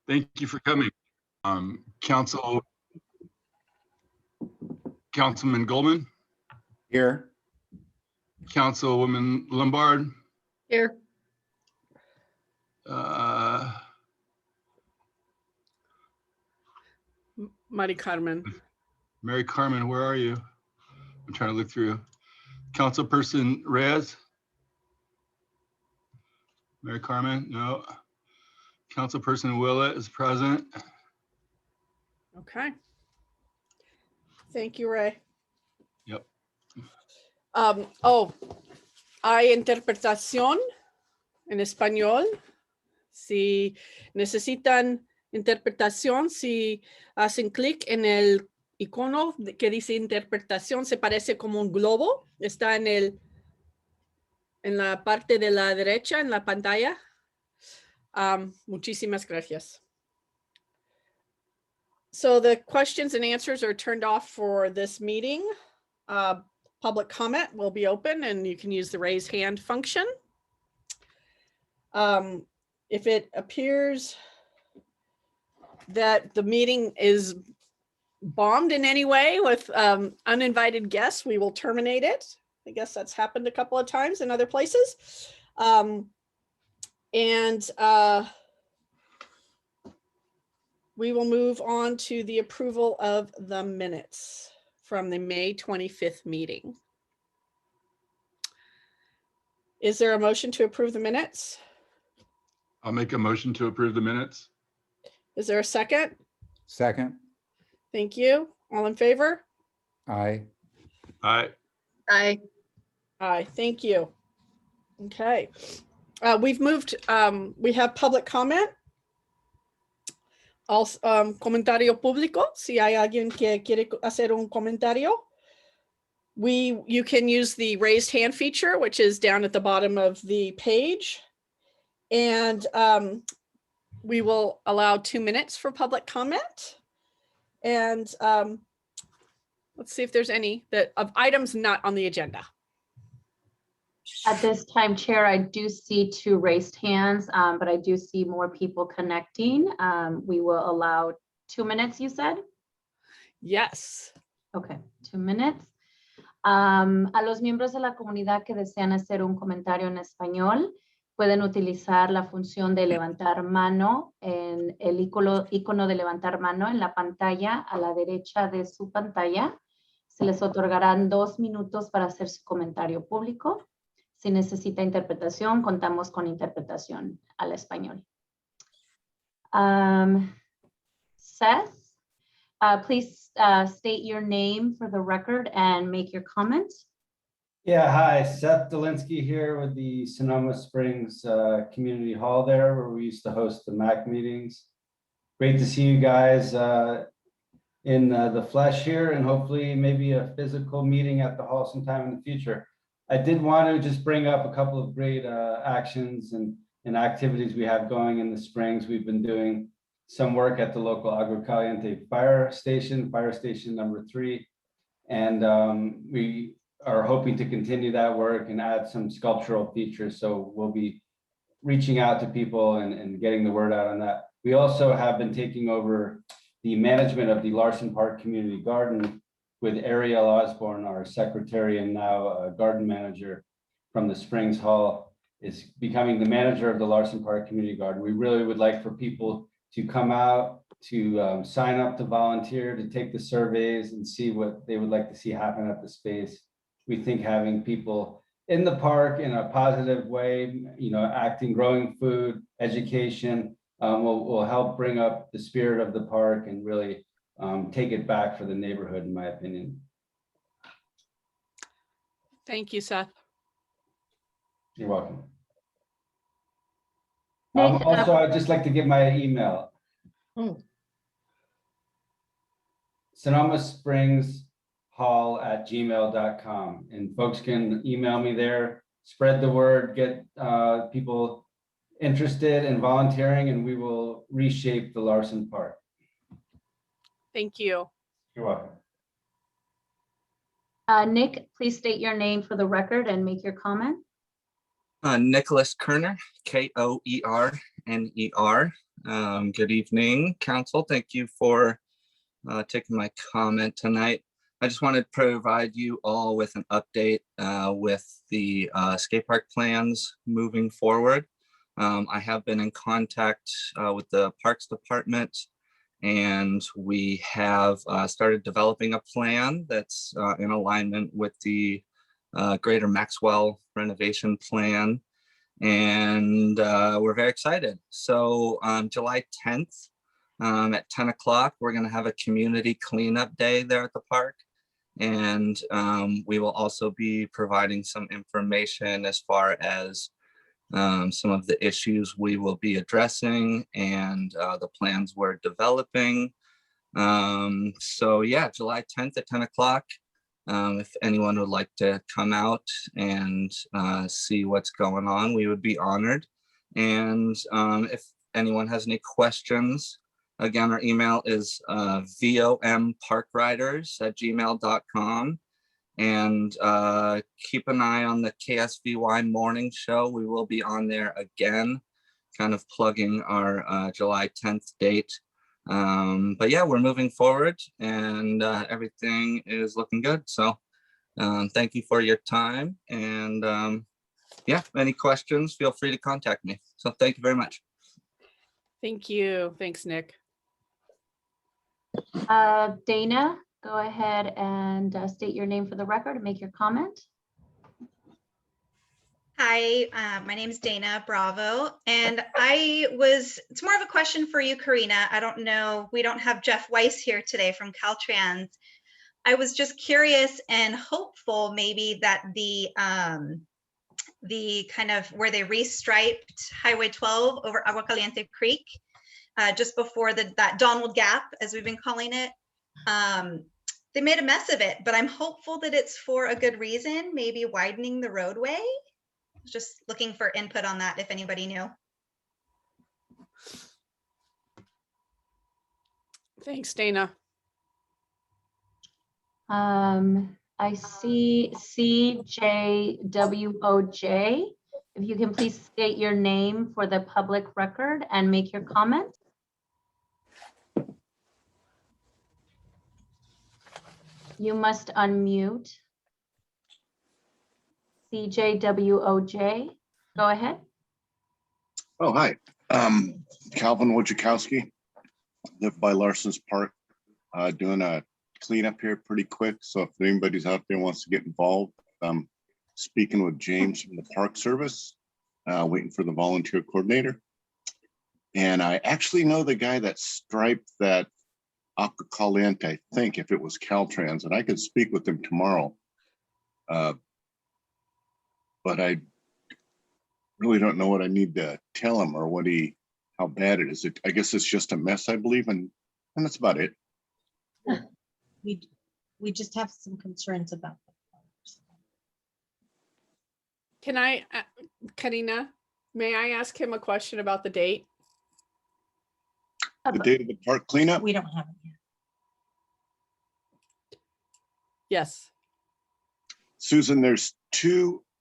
Thank you for coming. Councilman Goldman, Here. Councilwoman Lombard, Here. Maricarmen. Maricarmen, where are you? I'm trying to look through. Councilperson Reyes? Maricarmen, no. Councilperson Willett is present. Okay. Thank you, Ray. Yep. Hay interpretación en español. Si necesitan interpretación, si hacen clic en el icono que dice interpretación, se parece como un globo. Está en la parte de la derecha en la pantalla. Muchísimas gracias. So the questions and answers are turned off for this meeting. Public comment will be open and you can use the raise hand function. If it appears that the meeting is bombed in any way with uninvited guests, we will terminate it. I guess that's happened a couple of times in other places. We will move on to the approval of the minutes from the May 25th meeting. Is there a motion to approve the minutes? I'll make a motion to approve the minutes. Is there a second? Second. Thank you. All in favor? Aye. Aye. Aye. Aye, thank you. Okay. We've moved, we have public comment. Comentario público, si hay alguien que quiere hacer un comentario. You can use the raised hand feature, which is down at the bottom of the page. And we will allow 2 minutes for public comment. And let's see if there's any of items not on the agenda. At this time, Chair, I do see 2 raised hands, but I do see more people connecting. We will allow 2 minutes, you said? Yes. Okay, 2 minutes. A los miembros de la comunidad que desean hacer un comentario en español, pueden utilizar la función de levantar mano en el icono de levantar mano en la pantalla a la derecha de su pantalla. Se les otorgarán 2 minutos para hacer su comentario público. Si necesita interpretación, contamos con interpretación al español. Seth, please state your name for the record and make your comment. Yeah, hi, Seth Dolinsky here with the Sonoma Springs Community Hall there, where we used to host the MAC meetings. Great to see you guys in the flesh here, and hopefully maybe a physical meeting at the hall sometime in the future. I did want to just bring up a couple of great actions and activities we have going in the Springs. We've been doing some work at the local Agua Caliente fire station number 3. And we are hoping to continue that work and add some sculptural features. So we'll be reaching out to people and getting the word out on that. We also have been taking over the management of the Larson Park Community Garden with Ariel Osborne, our secretary and now garden manager from the Springs Hall, is becoming the manager of the Larson Park Community Garden. We really would like for people to come out, to sign up to volunteer, to take the surveys and see what they would like to see happen at the space. We think having people in the park in a positive way, you know, acting, growing food, education, will help bring up the spirit of the park and really take it back for the neighborhood, in my opinion. Thank you, Seth. You're welcome. Nick, Also, I'd just like to give my email. Sonoma Springs hall@gmail.com, and folks can email me there, spread the word, get people interested in volunteering, and we will reshape the Larson Park. Thank you. You're welcome. Nick, please state your name for the record and make your comment. Nicholas Koerner, Koerner, N-E-R. Good evening, council. Thank you for taking my comment tonight. I just wanted to provide you all with an update with the skate park plans moving forward. I have been in contact with the Parks Department, and we have started developing a plan that's in alignment with the Greater Maxwell renovation plan. And we're very excited. So on July 10th at 10 o'clock, we're going to have a community cleanup day there at the park. And we will also be providing some information as far as some of the issues we will be addressing and the plans we're developing. So yeah, July 10th at 10 o'clock. If anyone would like to come out and see what's going on, we would be honored. And if anyone has any questions, again, our email is vomparkriders@gmail.com. And keep an eye on the KSVY morning show. We will be on there again, kind of plugging our July 10th date. But yeah, we're moving forward and everything is looking good. So thank you for your time. And yeah, any questions, feel free to contact me. So thank you very much. Thank you. Thanks, Nick. Dana, go ahead and state your name for the record and make your comment. Hi, my name is Dana Bravo, and it's more of a question for you, Karina. I don't know, we don't have Jeff Weiss here today from Caltrans. I was just curious and hopeful maybe that the kind of where they restriped Highway 12 over Agua Caliente Creek, just before that Donald Gap, as we've been calling it. They made a mess of it, but I'm hopeful that it's for a good reason, maybe widening the roadway. Just looking for input on that, if anybody knew. Thanks, Dana. I see CJWOJ. If you can please state your name for the public record and make your comment. You must unmute. CJWOJ, go ahead. Oh, hi. Calvin Wojciechowski, live by Larson's Park, doing a cleanup here pretty quick. So if anybody's out there wants to get involved, speaking with James from the Park Service, waiting for the volunteer coordinator. And I actually know the guy that striped that Agua Caliente, I think, if it was Caltrans, and I could speak with him tomorrow. But I really don't know what I need to tell him or how bad it is. I guess it's just a mess, I believe, and that's about it. We just have some concerns about the flowers. Can I, Karina, may I ask him a question about the date? The date of the park cleanup? We don't have it yet. Yes. Susan,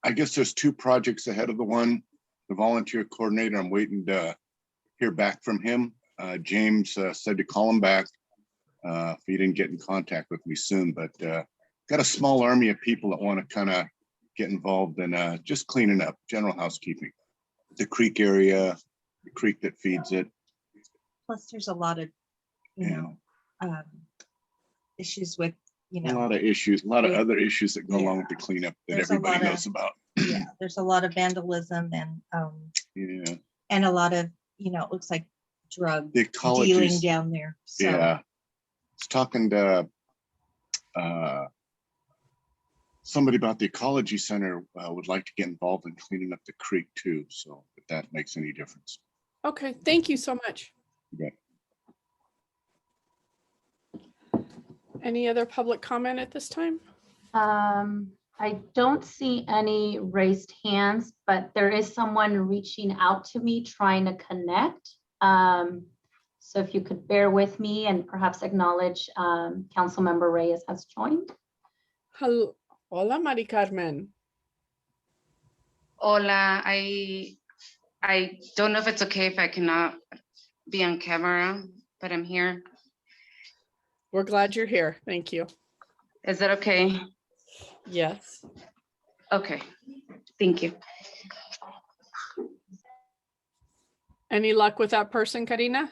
I guess there's two projects ahead of the volunteer coordinator. I'm waiting to hear back from him. James said to call him back if he didn't get in contact with me soon, but got a small army of people that want to kind of get involved in just cleaning up, general housekeeping. The creek area, the creek that feeds it. Plus there's a lot of, issues with, a lot of issues, a lot of other issues that go along with the cleanup that There's everybody knows about. Yeah, there's a lot of vandalism and Yeah, and a lot of, it looks like drug the dealing ecologies. down there. So Yeah, I was talking to somebody about the ecology center. Would like to get involved in cleaning up the creek too. So if that makes any difference. Okay, thank you so much. Okay. Any other public comment at this time? I don't see any raised hands, but there is someone reaching out to me trying to connect. So if you could bear with me and perhaps acknowledge Councilmember Reyes has joined. Hello. Hola, Maricarmen. Hola, I I don't know if it's okay if I cannot be on camera, but I'm here. We're glad you're here. Thank you. Is that okay? Yes. Okay, thank you. Any luck with that person, Karina?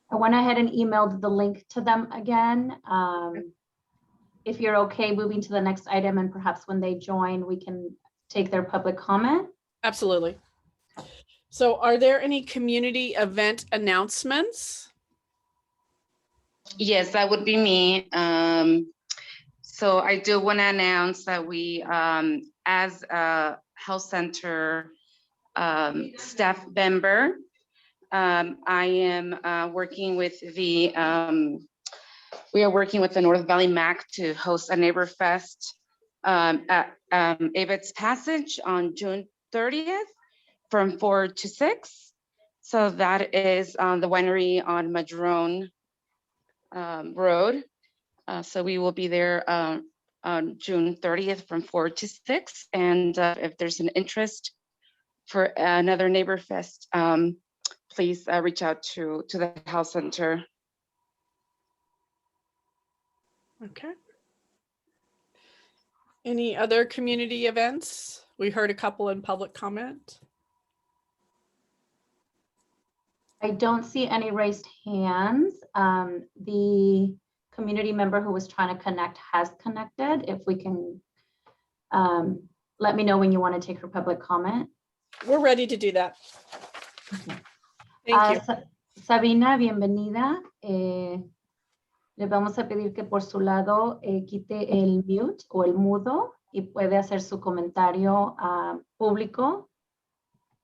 I went ahead and emailed the link to them again. If you're okay moving to the next item, and perhaps when they join, we can take their public comment. Absolutely. So are there any community event announcements? Yes, that would be me. So I do want to announce that we, as a health center staff member, I am working with the, we are working with the North Valley MAC to host a Neighbor Fest at Abbott's Passage on June 30th from 4 to 6. So that is on the winery on Madrone Road. So we will be there on June 30th from 4 to 6. And if there's an interest for another Neighbor Fest, please reach out to the health center. Okay. Any other community events? We heard a couple in public comment. I don't see any raised hands. The community member who was trying to connect has connected. If we can, let me know when you want to take her public comment. We're ready to do that. Thank you. Sabina, bienvenida. Le vamos a pedir que por su lado quite el mute o el mudo y puede hacer su comentario público.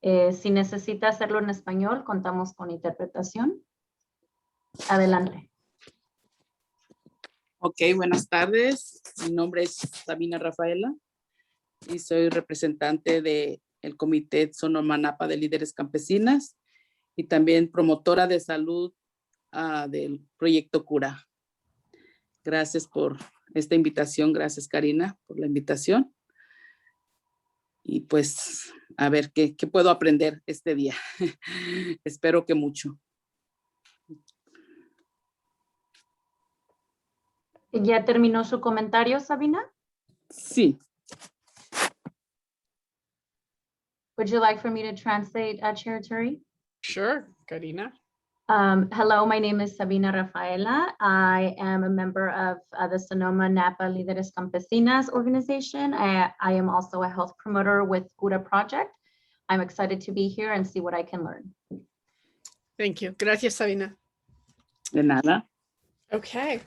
Si necesita hacerlo en español, contamos con interpretación. Adelante. Ok, buenas tardes. Mi nombre es Sabina Rafaela y soy representante del Comité Sonoma Napa de Líderes Campesinas y también promotora de salud del Proyecto Cura. Gracias por esta invitación. Gracias, Karina, por la invitación. Y pues, a ver qué puedo aprender este día. Espero que mucho. ¿Ya terminó su comentario, Sabina? Sí. Would you like for me to translate, Chair Iturri? Sure, Karina. Hello, my name is Sabina Rafaela. I am a member of the Sonoma Napa Líderes Campesinas organization. I am also a health promoter with Cura Project. I'm excited to be here and see what I can learn. Thank you. Gracias, Sabina. De nada. Okay.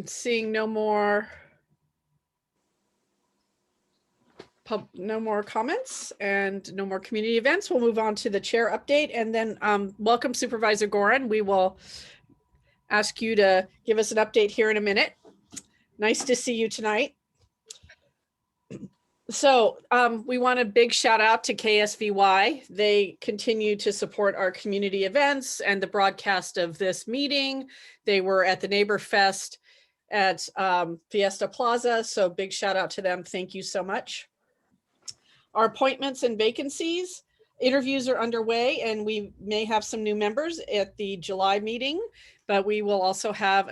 Seeing no more comments and no more community events, we'll move on to the chair update, and then welcome Supervisor Gorin. We will ask you to give us an update here in a minute. Nice to see you tonight. So we want a big shout out to KSVY. They continue to support our community events and the broadcast of this meeting. They were at the Neighbor Fest at Fiesta Plaza. So big shout out to them. Thank you so much. Our appointments and vacancies, interviews are underway, and we may have some new members at the July meeting, but we will also have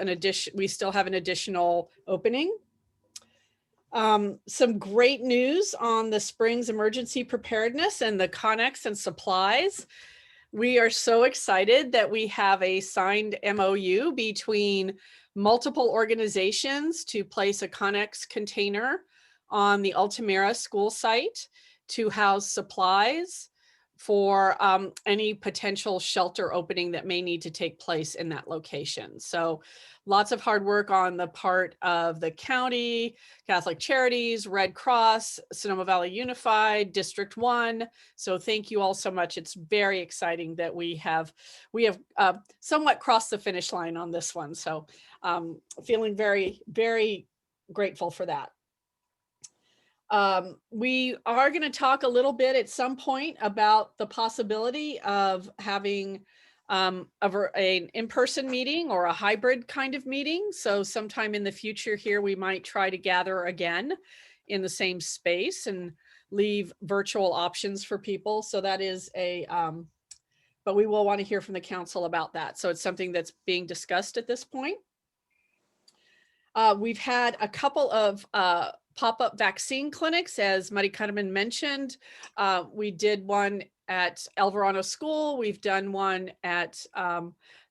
we still have an additional opening. Some great news on the Springs emergency preparedness and the Connex and supplies. We are so excited that we have a signed MOU between multiple organizations to place a Connex container on the Altamira school site to house supplies for any potential shelter opening that may need to take place in that location. So lots of hard work on the part of the county, Catholic Charities, Red Cross, Sonoma Valley Unified, District 1. So thank you all so much. It's very exciting that we have somewhat crossed the finish line on this one. So feeling very, very grateful for that. We are going to talk a little bit at some point about the possibility of having an in-person meeting or a hybrid kind of meeting. So sometime in the future here, we might try to gather again in the same space and leave virtual options for people. So that is a, but we will want to hear from the council about that. So it's something that's being discussed at this point. We've had a couple of pop-up vaccine clinics, as Maricarmen mentioned. We did one at El Verano School. We've done one at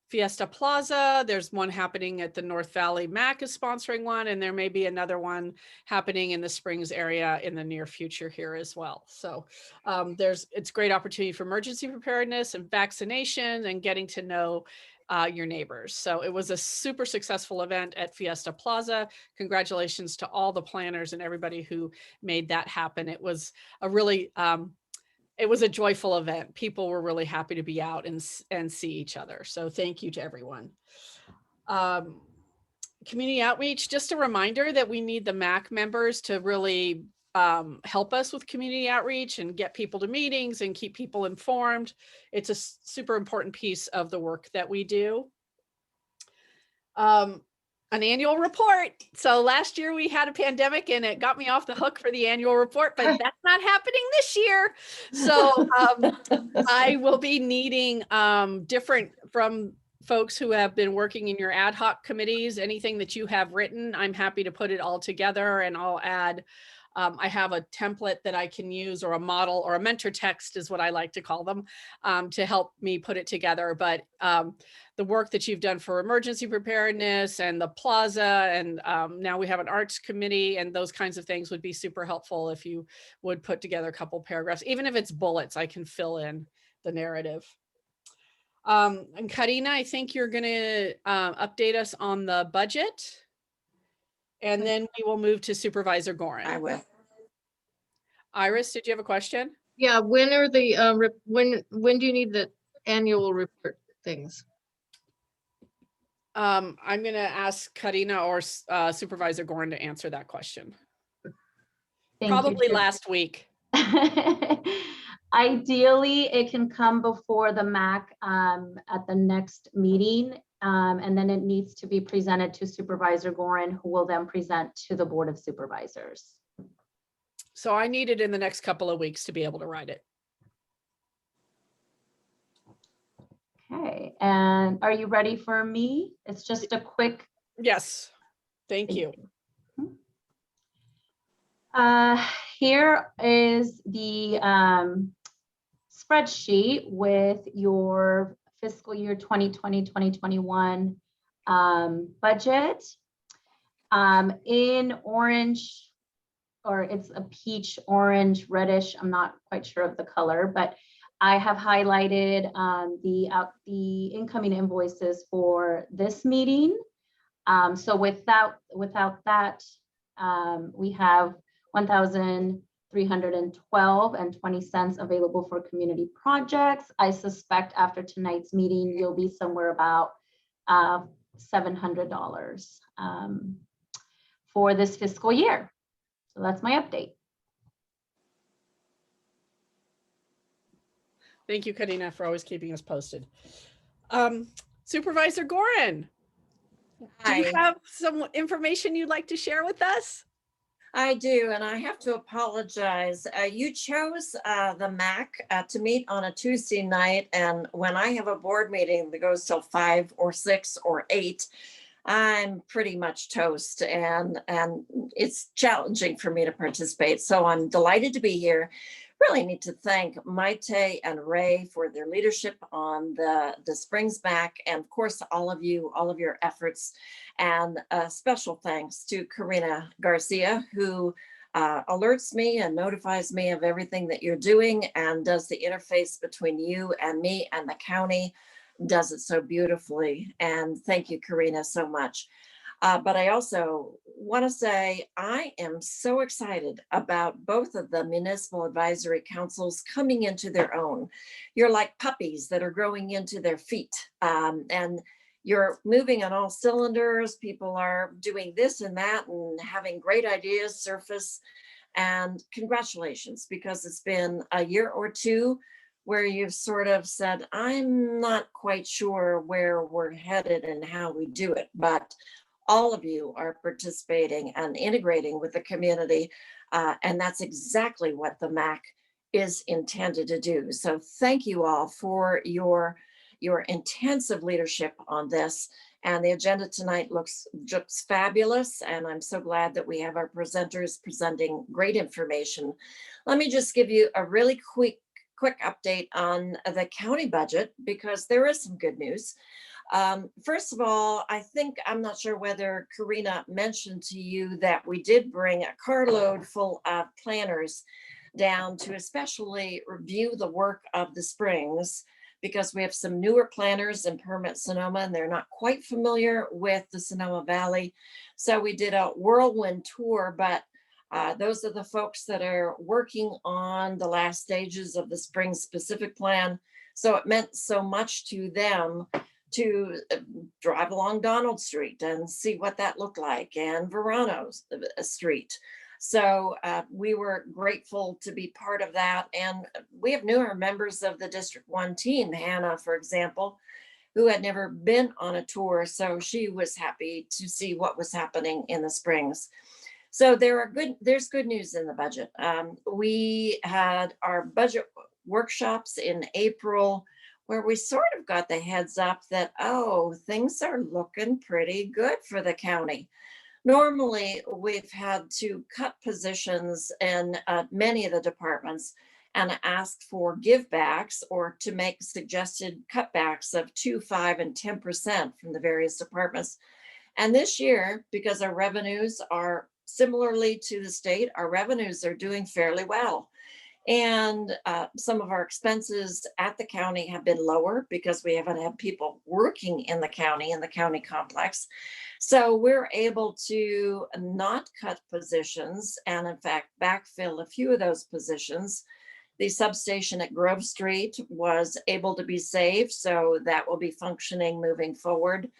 Fiesta Plaza. There's one happening at the North Valley. MAC is sponsoring one, and there may be another one happening in the Springs area in the near future here as well. So it's a great opportunity for emergency preparedness and vaccination and getting to know your neighbors. So it was a super successful event at Fiesta Plaza. Congratulations to all the planners and everybody who made that happen. It was a really, it was a joyful event. People were really happy to be out and see each other. So thank you to everyone. Community outreach, just a reminder that we need the MAC members to really help us with community outreach and get people to meetings and keep people informed. It's a super important piece of the work that we do. An annual report. So last year we had a pandemic and it got me off the hook for the annual report, but that's not happening this year. So I will be needing different from folks who have been working in your ad hoc committees, anything that you have written, I'm happy to put it all together, and I'll add I have a template that I can use, or a model, or a mentor text is what I like to call them, to help me put it together. But the work that you've done for emergency preparedness and the plaza, and now we have an arts committee, and those kinds of things would be super helpful if you would put together a couple paragraphs. Even if it's bullets, I can fill in the narrative. And Karina, I think you're going to update us on the budget. And then we will move to Supervisor Gorin. I will. Iris, did you have a question? Yeah, when are the, when do you need the annual report things? I'm going to ask Karina or Supervisor Gorin to answer that question. Thank Probably you. last week. Ideally, it can come before the MAC at the next meeting. And then it needs to be presented to Supervisor Gorin, who will then present to the Board of Supervisors. So I need it in the next couple of weeks to be able to write it. Okay, and are you ready for me? It's just a quick. Yes, thank you. Here is the spreadsheet with your fiscal year 2020-2021 budget. In orange, or it's a peach, orange, reddish, I'm not quite sure of the color, but I have highlighted the incoming invoices for this meeting. So without that, we have $1,312.20 available for community projects. I suspect after tonight's meeting, you'll be somewhere about $700 for this fiscal year. So that's my update. Thank you, Karina, for always keeping us posted. Supervisor Gorin, do you have some information you'd like to share with us? I do, and I have to apologize. You chose the MAC to meet on a Tuesday night, and when I have a board meeting that goes till 5 or 6 or 8, I'm pretty much toast, and it's challenging for me to participate. So I'm delighted to be here. Really need to thank Maite and Ray for their leadership on the Springs MAC, and of course, all of your efforts. And a special thanks to Karina Garcia, who alerts me and notifies me of everything that you're doing and does the interface between you and me and the county, does it so beautifully. And thank you, Karina, so much. But I also want to say I am so excited about both of the municipal advisory councils coming into their own. You're like puppies that are growing into their feet, and you're moving on all cylinders. People are doing this and that and having great ideas surface. And congratulations, because it's been a year or two where you've sort of said, I'm not quite sure where we're headed and how we do it, but all of you are participating and integrating with the community. And that's exactly what the MAC is intended to do. So thank you all for your intensive leadership on this. And the agenda tonight looks fabulous. And I'm so glad that we have our presenters presenting great information. Let me just give you a really quick update on the county budget, because there is some good news. First of all, I'm not sure whether Karina mentioned to you that we did bring a carload full of planners down to especially review the work of the springs, because we have some newer planners in Permit Sonoma and they're not quite familiar with the Sonoma Valley. So we did a whirlwind tour, but those are the folks that are working on the last stages of the spring specific plan. So it meant so much to them to drive along Donald Street and see what that looked like, and Verano Street. So we were grateful to be part of that. And we have newer members of the District 1 team, Hannah, for example, who had never been on a tour. So she was happy to see what was happening in the springs. So there's good news in the budget. We had our budget workshops in April, where we sort of got the heads up that, oh, things are looking pretty good for the county. Normally, we've had to cut positions in many of the departments and ask for givebacks or to make suggested cutbacks of 2%, 5%, and 10% from the various departments. And this year, because our revenues are similarly to the state, our revenues are doing fairly well. And some of our expenses at the county have been lower because we haven't had people working in the county complex. So we're able to not cut positions and in fact backfill a few of those positions. The substation at Grove Street was able to be saved, so that will be functioning moving forward.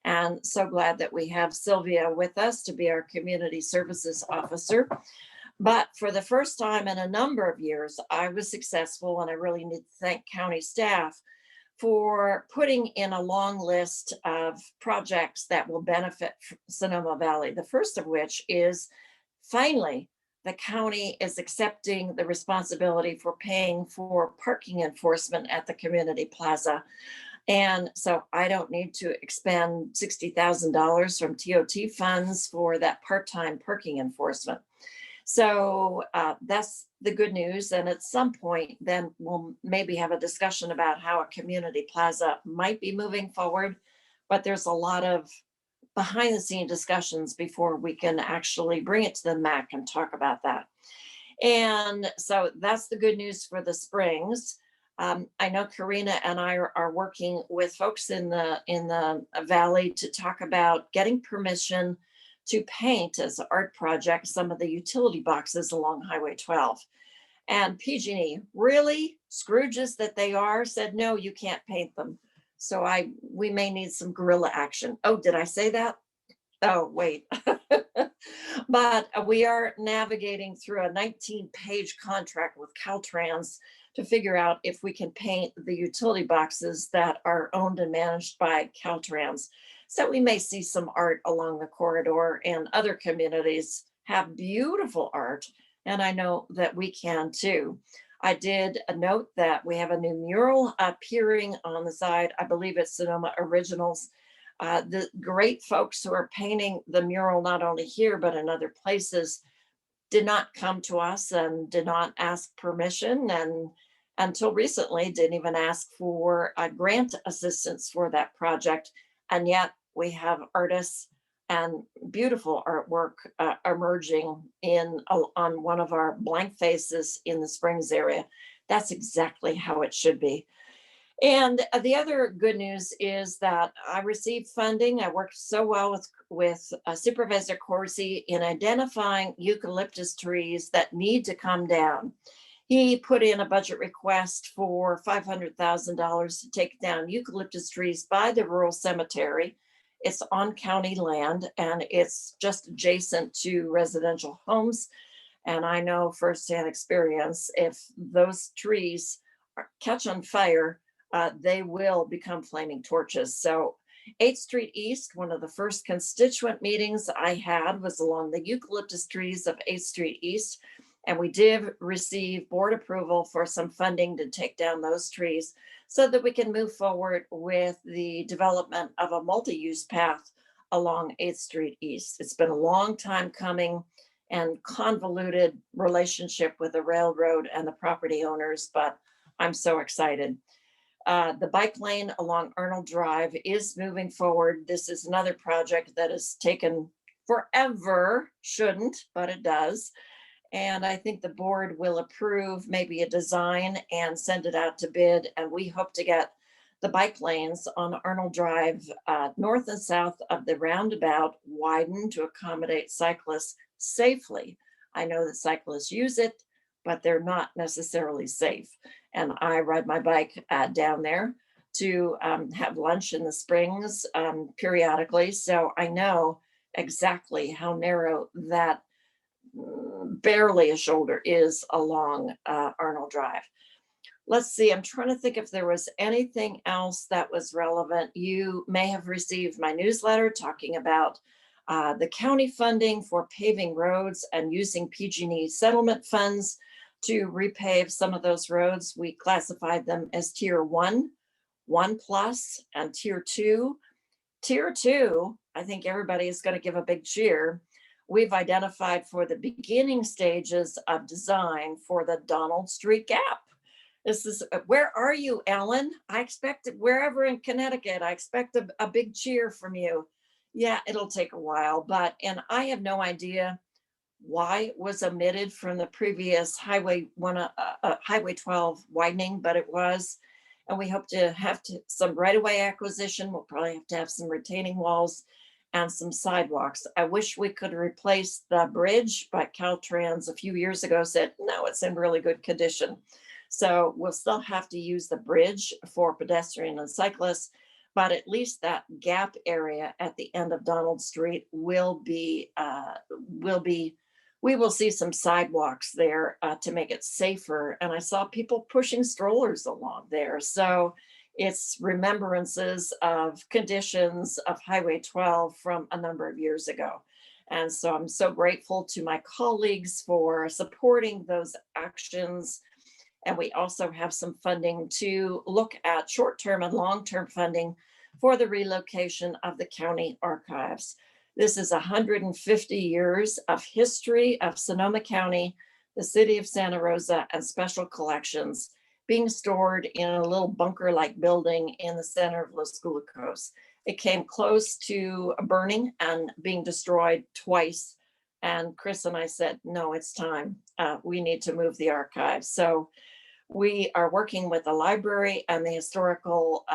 And so glad that we have Sylvia with us to be our community services officer. But for the first time in a number of years, I was successful, and I really need to thank county staff for putting in a long list of projects that will benefit Sonoma Valley. The first of which is finally the county is accepting the responsibility for paying for parking enforcement at the community plaza. And so I don't need to expend $60,000 from TOT funds for that part-time parking enforcement. So that's the good news. And at some point, then we'll maybe have a discussion about how a community plaza might be moving forward. But there's a lot of behind the scene discussions before we can actually bring it to the MAC and talk about that. And so that's the good news for the springs. I know Karina and I are working with folks in the valley to talk about getting permission to paint as an art project some of the utility boxes along Highway 12. And PG&E, really, Scrooges that they are, said, no, you can't paint them. So we may need some guerrilla action. Oh, did I say that? Oh, wait. But we are navigating through a 19-page contract with Caltrans to figure out if we can paint the utility boxes that are owned and managed by Caltrans. So we may see some art along the corridor, and other communities have beautiful art, and I know that we can too. I did note that we have a new mural appearing on the side. I believe it's Sonoma Originals. The great folks who are painting the mural, not only here, but in other places, did not come to us and did not ask permission, and until recently didn't even ask for grant assistance for that project. And yet we have artists and beautiful artwork emerging on one of our blank faces in the Springs area. That's exactly how it should be. And the other good news is that I received funding. I worked so well with Supervisor Corsi in identifying eucalyptus trees that need to come down. He put in a budget request for $500,000 to take down eucalyptus trees by the rural cemetery. It's on county land and it's just adjacent to residential homes. And I know firsthand experience, if those trees catch on fire, they will become flaming torches. So 8th Street East, one of the first constituent meetings I had was along the eucalyptus trees of 8th Street East. And we did receive board approval for some funding to take down those trees so that we can move forward with the development of a multi-use path along 8th Street East. It's been a long time coming and convoluted relationship with the railroad and the property owners, but I'm so excited. The bike lane along Arnold Drive is moving forward. This is another project that has taken forever, shouldn't, but it does. And I think the board will approve maybe a design and send it out to bid. And we hope to get the bike lanes on Arnold Drive, north and south of the roundabout, widened to accommodate cyclists safely. I know that cyclists use it, but they're not necessarily safe. And I ride my bike down there to have lunch in the springs periodically. So I know exactly how narrow that barely a shoulder is along Arnold Drive. Let's see, I'm trying to think if there was anything else that was relevant. You may have received my newsletter talking about the county funding for paving roads and using PG&E settlement funds to repave some of those roads. We classified them as tier 1, 1+, and tier 2. Tier 2, I think everybody is going to give a big cheer. We've identified for the beginning stages of design for the Donald Street Gap. This is, where are you, Ellen? I expect wherever in Connecticut, I expect a big cheer from you. Yeah, it'll take a while, and I have no idea why it was omitted from the previous Highway 12 widening, but it was. And we hope to have some right-of-way acquisition. We'll probably have to have some retaining walls and some sidewalks. I wish we could replace the bridge, but Caltrans a few years ago said, no, it's in really good condition. So we'll still have to use the bridge for pedestrian and cyclists, but at least that gap area at the end of Donald Street we will see some sidewalks there to make it safer. And I saw people pushing strollers along there. So it's remembrances of conditions of Highway 12 from a number of years ago. And so I'm so grateful to my colleagues for supporting those actions. And we also have some funding to look at short-term and long-term funding for the relocation of the county archives. This is 150 years of history of Sonoma County, the city of Santa Rosa, and special collections being stored in a little bunker-like building in the center of Los Gulicos. It came close to burning and being destroyed twice. And Chris and I said, no, it's time. We need to move the archives. So we are working with the library and the Historical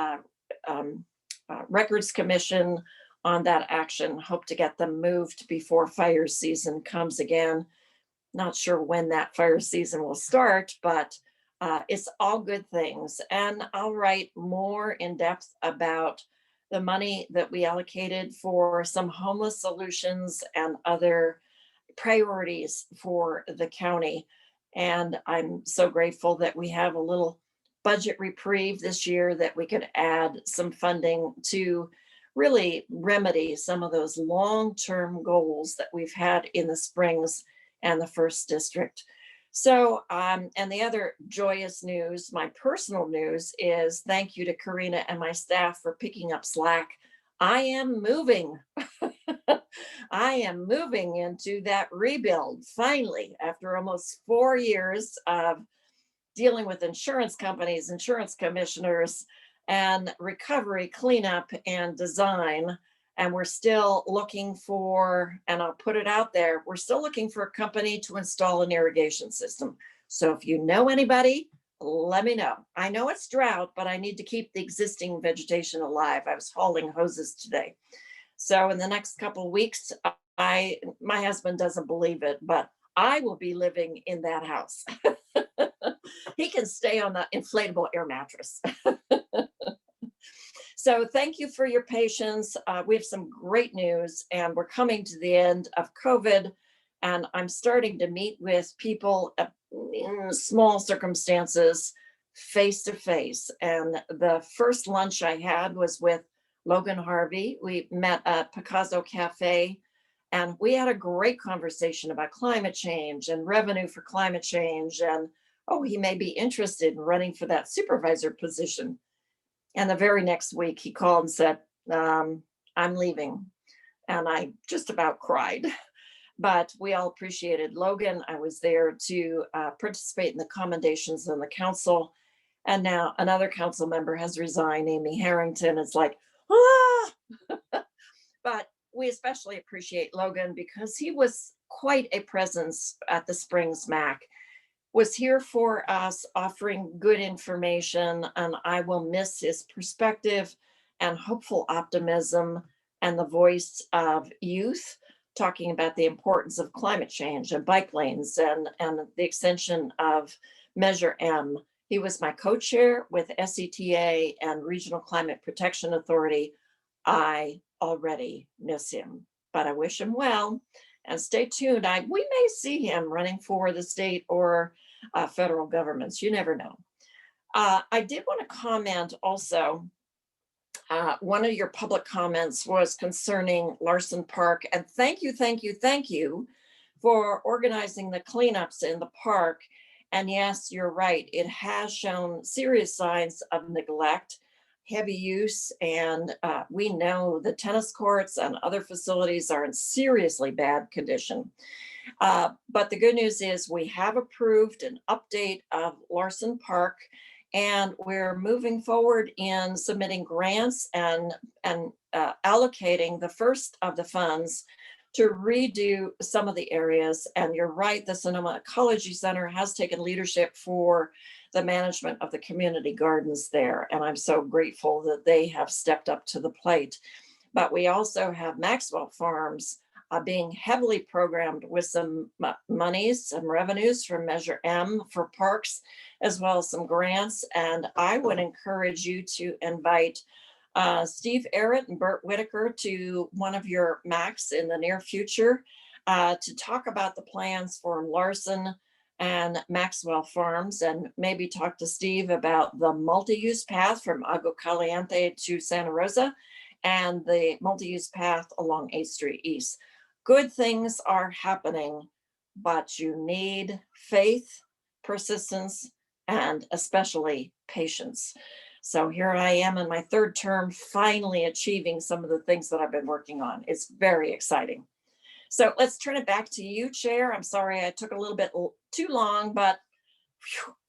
Records Commission on that action. Hope to get them moved before fire season comes again. Not sure when that fire season will start, but it's all good things. And I'll write more in depth about the money that we allocated for some homeless solutions and other priorities for the county. And I'm so grateful that we have a little budget reprieve this year that we could add some funding to really remedy some of those long-term goals that we've had in the Springs and the First District. So, and the other joyous news, my personal news, is thank you to Karina and my staff for picking up slack. I am moving. I am moving into that rebuild finally, after almost 4 years of dealing with insurance companies, insurance commissioners, and recovery, cleanup, and design. And we're still looking for, and I'll put it out there, we're still looking for a company to install an irrigation system. So if you know anybody, let me know. I know it's drought, but I need to keep the existing vegetation alive. I was hauling hoses today. So in the next couple of weeks, my husband doesn't believe it, but I will be living in that house. He can stay on the inflatable air mattress. So thank you for your patience. We have some great news, and we're coming to the end of COVID, and I'm starting to meet with people in small circumstances, face to face. And the first lunch I had was with Logan Harvey. We met at Picasso Cafe, and we had a great conversation about climate change and revenue for climate change. And, oh, he may be interested in running for that supervisor position. And the very next week he called and said, I'm leaving. And I just about cried. But we all appreciated Logan. I was there to participate in the commendations on the council. And now another council member has resigned, Amy Harrington. It's like, ah! But we especially appreciate Logan because he was quite a presence at the Springs MAC, was here for us, offering good information, and I will miss his perspective and hopeful optimism and the voice of youth, talking about the importance of climate change and bike lanes and the extension of Measure M. He was my co-chair with SETA and Regional Climate Protection Authority. I already miss him, but I wish him well. And stay tuned. We may see him running for the state or federal governments. You never know. I did want to comment also. One of your public comments was concerning Larson Park, and thank you for organizing the cleanups in the park. And yes, you're right, it has shown serious signs of neglect, heavy use, and we know the tennis courts and other facilities are in seriously bad condition. But the good news is we have approved an update of Larson Park, and we're moving forward in submitting grants and allocating the first of the funds to redo some of the areas. And you're right, the Sonoma Ecology Center has taken leadership for the management of the community gardens there. And I'm so grateful that they have stepped up to the plate. But we also have Maxwell Farms being heavily programmed with some monies, some revenues from Measure M for parks, as well as some grants. And I would encourage you to invite Steve Arrett and Bert Whitaker to one of your MACs in the near future to talk about the plans for Larson and Maxwell Farms, and maybe talk to Steve about the multi-use path from Agua Caliente to Santa Rosa and the multi-use path along 8th Street East. Good things are happening, but you need faith, persistence, and especially patience. So here I am in my third term, finally achieving some of the things that I've been working on. It's very exciting. So let's turn it back to you, Chair. I'm sorry I took a little bit too long, but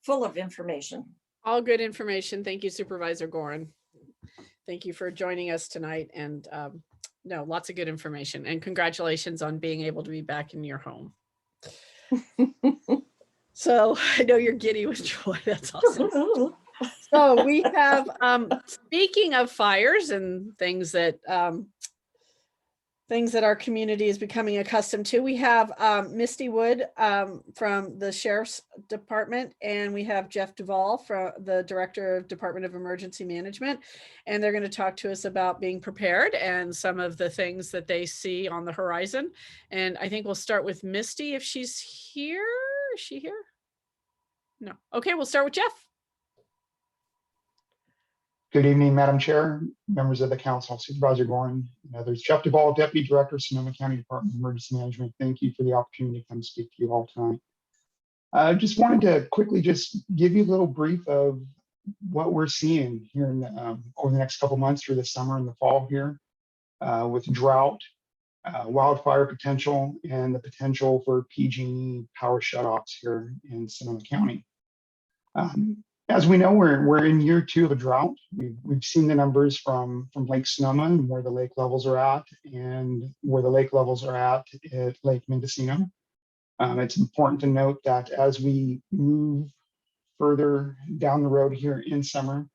full of information. All good information. Thank you, Supervisor Gorin. Thank you for joining us tonight. And no, lots of good information. And congratulations on being able to be back in your home. So I know you're giddy with joy. That's awesome. So we have, speaking of fires and things that our community is becoming accustomed to, we have Misti Wood from the Sheriff's Department, and we have Jeff Duval, from the Director of Department of Emergency Management, and they're going to talk to us about being prepared and some of the things that they see on the horizon. And I think we'll start with Misti if she's here. Is she here? No. Okay, we'll start with Jeff. Good evening, Madam Chair, members of the council, Supervisor Gorin, and others. Jeff Duval, Deputy Director, Sonoma County Department of Emergency Management. Thank you for the opportunity to come speak to you all tonight. I just wanted to quickly just give you a little brief of what we're seeing here in over the next couple months through the summer and the fall here with drought, wildfire potential, and the potential for PG&E power shutoffs here in Sonoma County. As we know, we're in year 2 of a drought. We've seen the numbers from Lake Sonoma and where the lake levels are at, and where the lake levels are at Lake Mendocino. It's important to note that as we move further down the road here in summer,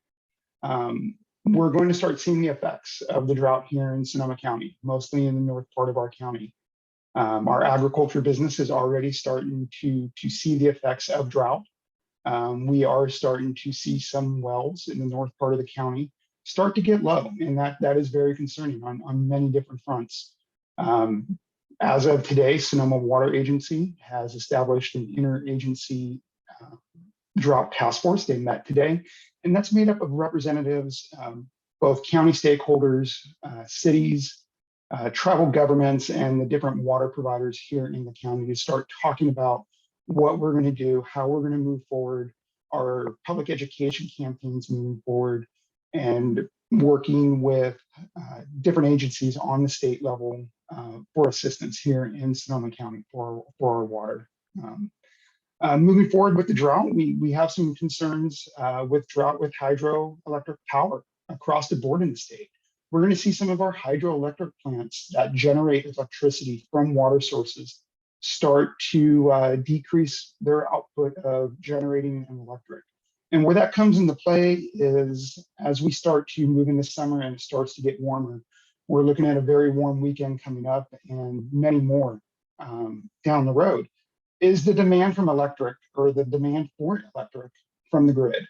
we're going to start seeing the effects of the drought here in Sonoma County, mostly in the north part of our county. Our agriculture business is already starting to see the effects of drought. We are starting to see some wells in the north part of the county start to get low, and that is very concerning on many different fronts. As of today, Sonoma Water Agency has established an interagency drought task force. They met today, and that's made up of representatives both county stakeholders, cities, tribal governments, and the different water providers here in the county to start talking about what we're going to do, how we're going to move forward, our public education campaigns moving forward, and working with different agencies on the state level for assistance here in Sonoma County for our water. Moving forward with the drought, we have some concerns with drought with hydroelectric power across the board in the state. We're going to see some of our hydroelectric plants that generate electricity from water sources start to decrease their output of generating an electric. And where that comes into play is as we start to move into summer and it starts to get warmer, we're looking at a very warm weekend coming up and many more down the road. Is the demand from electric or the demand for electric from the grid.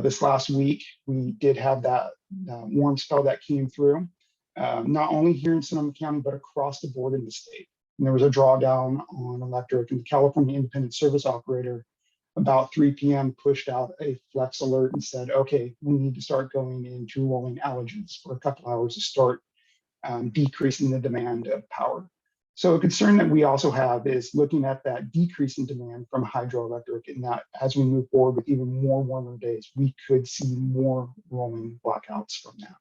This last week, we did have that warm spell that came through, not only here in Sonoma County, but across the board in the state. And there was a drawdown on electric, and the California Independent Service Operator about 3 p.m. pushed out a flex alert and said, okay, we need to start going into rolling outages for a couple hours to start decreasing the demand of power. So a concern that we also have is looking at that decrease in demand from hydroelectric, and that as we move forward with even more warmer days, we could see more rolling blackouts from that.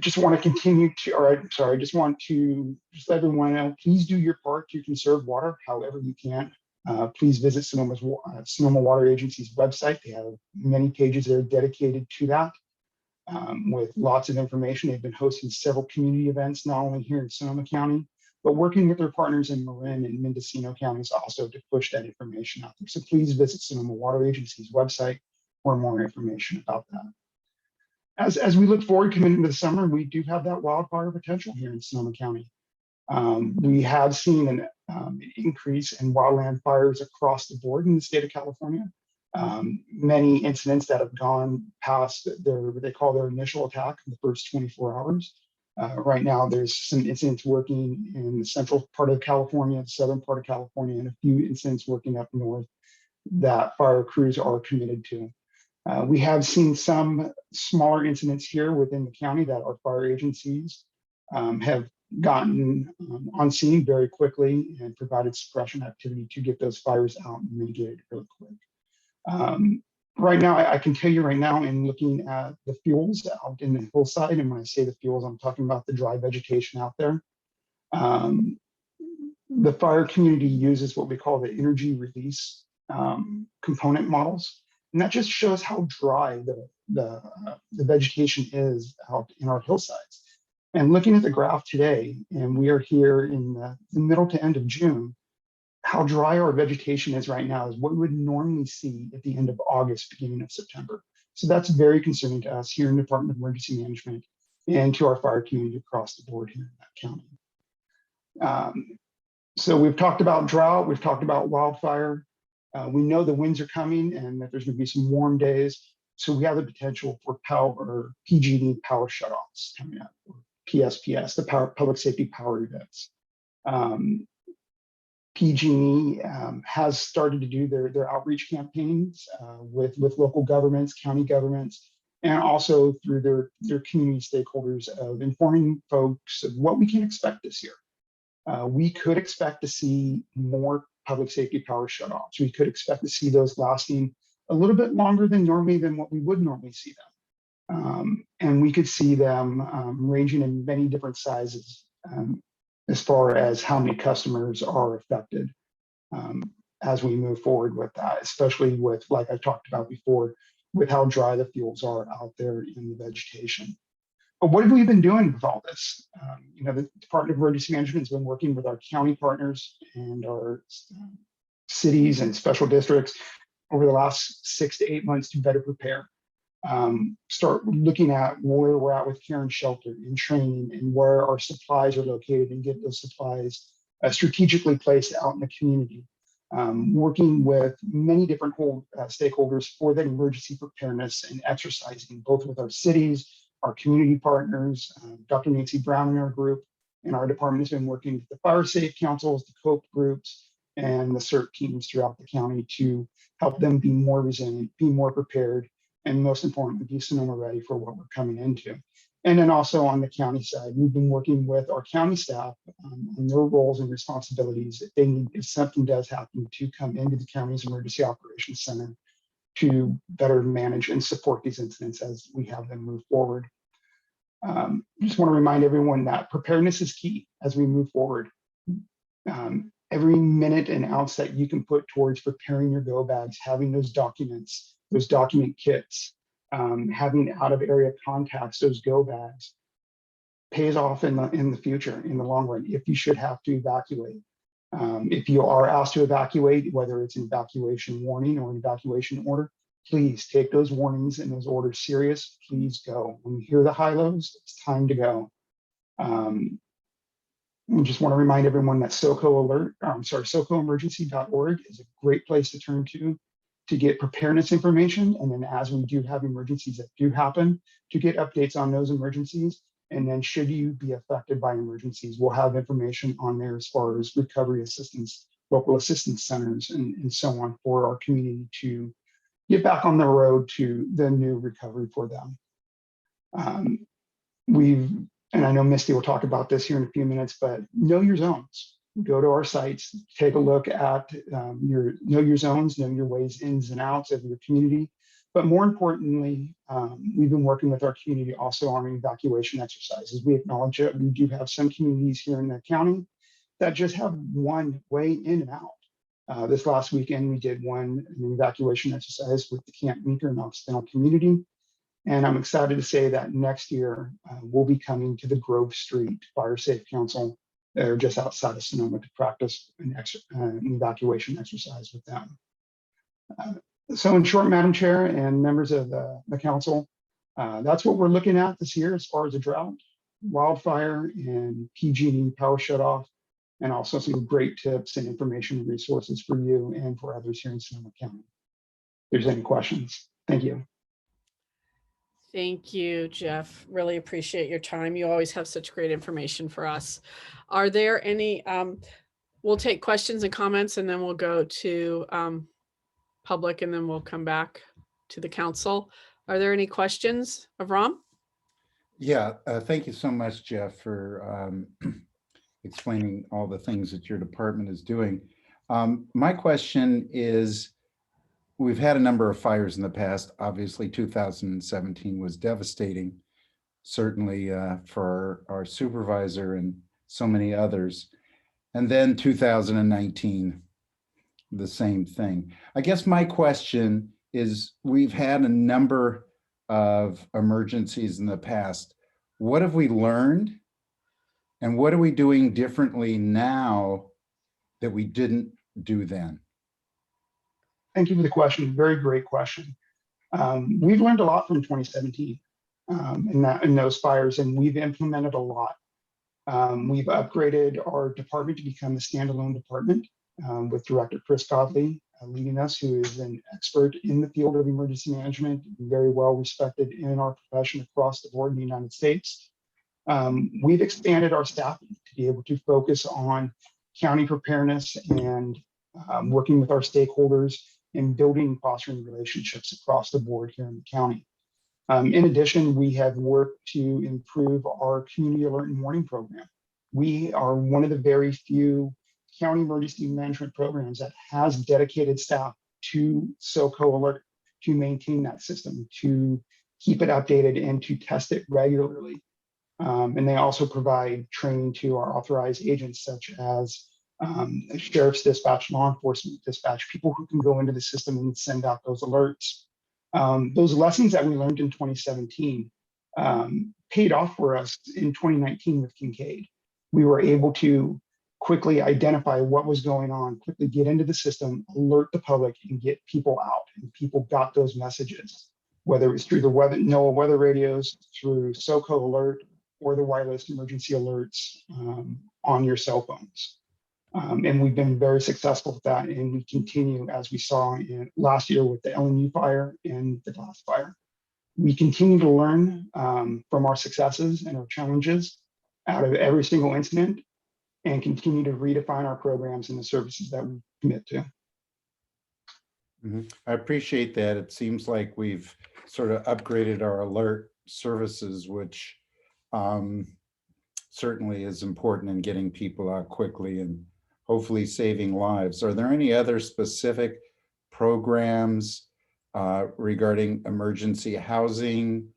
Just want to continue to, I just want to let everyone know, please do your part to conserve water however you can. Please visit Sonoma Water Agency's website. They have many pages that are dedicated to that. With lots of information. They've been hosting several community events, not only here in Sonoma County, but working with their partners in Marin and Mendocino counties also to push that information out there. So please visit Sonoma Water Agency's website for more information about that. As we look forward coming into the summer, we do have that wildfire potential here in Sonoma County. We have seen an increase in wildland fires across the board in the state of California. Many incidents that have gone past what they call their initial attack in the first 24 hours. Right now, there's some incidents working in the central part of California, the southern part of California, and a few incidents working up north that fire crews are committed to. We have seen some smaller incidents here within the county that our fire agencies have gotten on scene very quickly and provided suppression activity to get those fires out and mitigated really quick. Right now, I can tell you right now in looking at the fuels out in the hillside, and when I say the fuels, I'm talking about the dry vegetation out there. The fire community uses what we call the energy release component models. And that just shows how dry the vegetation is out in our hillsides. And looking at the graph today, and we are here in the middle to end of June, how dry our vegetation is right now is what we would normally see at the end of August, beginning of September. So that's very concerning to us here in the Department of Emergency Management and to our fire community across the board here in that county. So we've talked about drought, we've talked about wildfire. We know the winds are coming and that there's going to be some warm days. So we have the potential for PG&E power shutoffs coming up, or PSPS, the public safety power events. PG&E has started to do their outreach campaigns with local governments, county governments, and also through their community stakeholders of informing folks of what we can expect this year. We could expect to see more public safety power shutoffs. We could expect to see those lasting a little bit longer than what we would normally see them. And we could see them ranging in many different sizes. As far as how many customers are affected as we move forward with that, especially with, like I talked about before, with how dry the fuels are out there in the vegetation. But what have we been doing with all this? The Department of Emergency Management has been working with our county partners and our cities and special districts over the last 6 to 8 months to better prepare. Start looking at where we're at with care and shelter and training and where our supplies are located and get those supplies strategically placed out in the community. Working with many different stakeholders for that emergency preparedness and exercising, both with our cities, our community partners, Dr. Nancy Brown in our group, and our department has been working with the fire safe councils, the COPE groups, and the CERT teams throughout the county to help them be more resilient, be more prepared, and most importantly, be Sonoma ready for what we're coming into. And then also on the county side, we've been working with our county staff on their roles and responsibilities. If they need, if something does happen, to come into the county's emergency operations center to better manage and support these incidents as we have them move forward. Just want to remind everyone that preparedness is key as we move forward. Every minute and ounce that you can put towards preparing your go bags, having those documents, those document kits, having out of area contacts, those go bags, pays off in the future, in the long run, if you should have to evacuate. If you are asked to evacuate, whether it's an evacuation warning or an evacuation order, please take those warnings and those orders serious. Please go. When you hear the high lows, it's time to go. I just want to remind everyone that SoCoEmergency.org is a great place to turn to get preparedness information. And then as we do have emergencies that do happen, to get updates on those emergencies. And then should you be affected by emergencies, we'll have information on there as far as recovery assistance, local assistance centers, and so on for our community to get back on the road to the new recovery for them. And I know Misti will talk about this here in a few minutes, but know your zones. Go to our sites, take a look at know your zones, know your ways ins and outs of your community. But more importantly, we've been working with our community also on evacuation exercises. We acknowledge that we do have some communities here in the county that just have one way in and out. This last weekend, we did an evacuation exercise with the Camp Meeker and Occidental community. And I'm excited to say that next year, we'll be coming to the Grove Street Fire Safe Council. They're just outside of Sonoma to practice an evacuation exercise with them. So in short, Madam Chair and members of the council, that's what we're looking at this year as far as a drought, wildfire, and PG&E power shutoff, and also some great tips and information and resources for you and for others here in Sonoma County. If there's any questions, thank you. Thank you, Jeff. Really appreciate your time. You always have such great information for us. Are there any, we'll take questions and comments and then we'll go to public and then we'll come back to the council. Are there any questions of Ram? Yeah, thank you so much, Jeff, for explaining all the things that your department is doing. My question is, we've had a number of fires in the past. Obviously, 2017 was devastating, certainly for our supervisor and so many others. And then 2019, the same thing. I guess my question is, we've had a number of emergencies in the past. What have we learned? And what are we doing differently now that we didn't do then? Thank you for the question. Very great question. We've learned a lot from 2017 in those fires, and we've implemented a lot. We've upgraded our department to become a standalone department with Director Chris Godley leading us, who is an expert in the field of emergency management, very well respected in our profession across the board in the United States. We've expanded our staffing to be able to focus on county preparedness and working with our stakeholders and building and fostering relationships across the board here in the county. In addition, we have worked to improve our community alert and warning program. We are one of the very few county emergency management programs that has dedicated staff to SoCo Alert to maintain that system, to keep it updated and to test it regularly. And they also provide training to our authorized agents, such as sheriff's dispatch, law enforcement dispatch, people who can go into the system and send out those alerts. Those lessons that we learned in 2017 paid off for us in 2019 with Kincaid. We were able to quickly identify what was going on, quickly get into the system, alert the public, and get people out. And people got those messages, whether it's through the NOAA weather radios, through SoCo Alert, or the wireless emergency alerts on your cell phones. And we've been very successful with that, and we continue, as we saw last year with the LNU fire and the glass fire. We continue to learn from our successes and our challenges out of every single incident, and continue to redefine our programs and the services that we commit to. I appreciate that. It seems like we've sort of upgraded our alert services, which certainly is important in getting people out quickly and hopefully saving lives. Are there any other specific programs regarding emergency housing,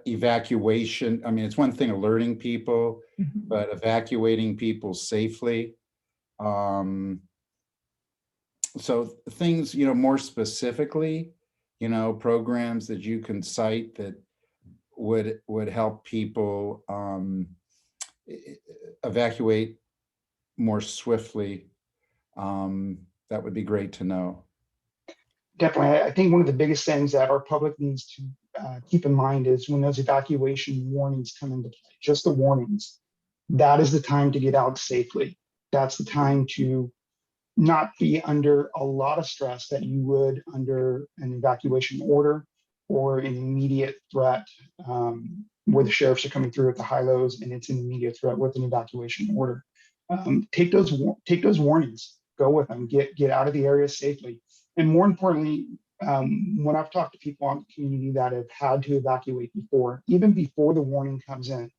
evacuation? I mean, it's one thing alerting people, but evacuating people safely. So things, more specifically, programs that you can cite that would help people evacuate more swiftly. That would be great to know. Definitely. I think one of the biggest things that our public needs to keep in mind is when those evacuation warnings come into play, just the warnings, that is the time to get out safely. That's the time to not be under a lot of stress that you would under an evacuation order or an immediate threat where the sheriffs are coming through at the high-lows and it's an immediate threat with an evacuation order. Take those warnings, go with them, get out of the area safely. And more importantly, when I've talked to people in the community that have had to evacuate before, even before the warning comes in,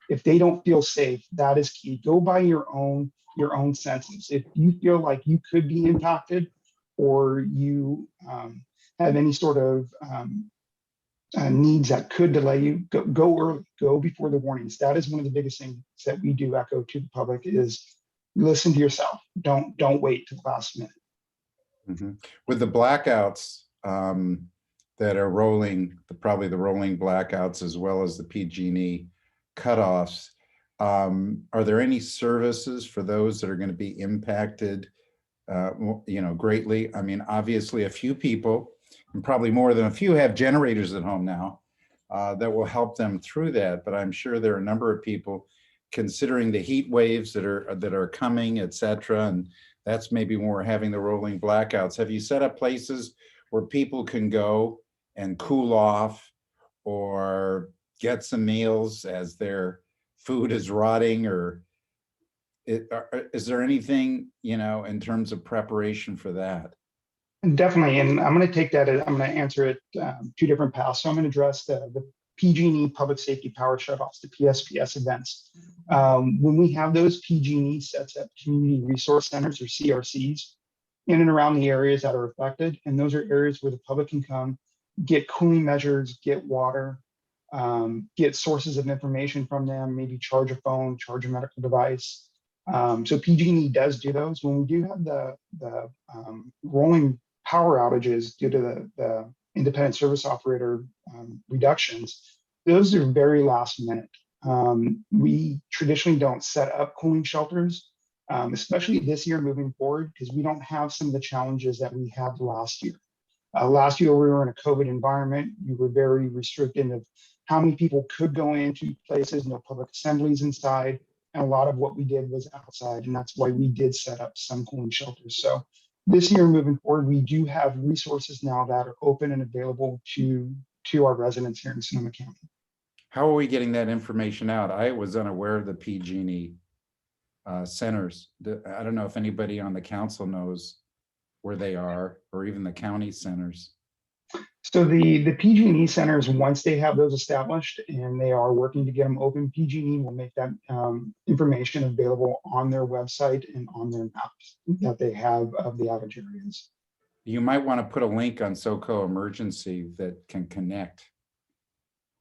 if they don't feel safe, that is key. Go by your own senses. If you feel like you could be impacted or you have any sort of needs that could delay you, go early, go before the warnings. That is one of the biggest things that we do echo to the public is listen to yourself. Don't wait to the last minute. With the blackouts that are rolling, probably the rolling blackouts as well as the PG&E cutoffs, are there any services for those that are going to be impacted, greatly? I mean, obviously a few people, and probably more than a few, have generators at home now that will help them through that. But I'm sure there are a number of people considering the heat waves that are coming, et cetera, and that's maybe when we're having the rolling blackouts. Have you set up places where people can go and cool off or get some meals as their food is rotting, or is there anything, in terms of preparation for that? Definitely, and I'm going to take that. I'm going to answer it two different paths. So I'm going to address the PG&E public safety power shutoffs, the PSPS events. When we have those PG&E sets up community resource centers or CRCs in and around the areas that are affected, and those are areas where the public can come, get cooling measures, get water, get sources of information from them, maybe charge a phone, charge a medical device. So PG&E does do those. When we do have the rolling power outages due to the independent service operator reductions, those are very last minute. We traditionally don't set up cooling shelters, especially this year moving forward, because we don't have some of the challenges that we had last year. Last year, we were in a COVID environment. We were very restricted of how many people could go into places, no public assemblies inside. And a lot of what we did was outside. And that's why we did set up some cooling shelters. So this year moving forward, we do have resources now that are open and available to our residents here in Sonoma County. How are we getting that information out? I was unaware of the PG&E centers. I don't know if anybody on the council knows where they are, or even the county centers. So the PG&E centers, once they have those established and they are working to get them open, PG&E will make that information available on their website and on their maps that they have of the outage areas. You might want to put a link on SoCo Emergency that can connect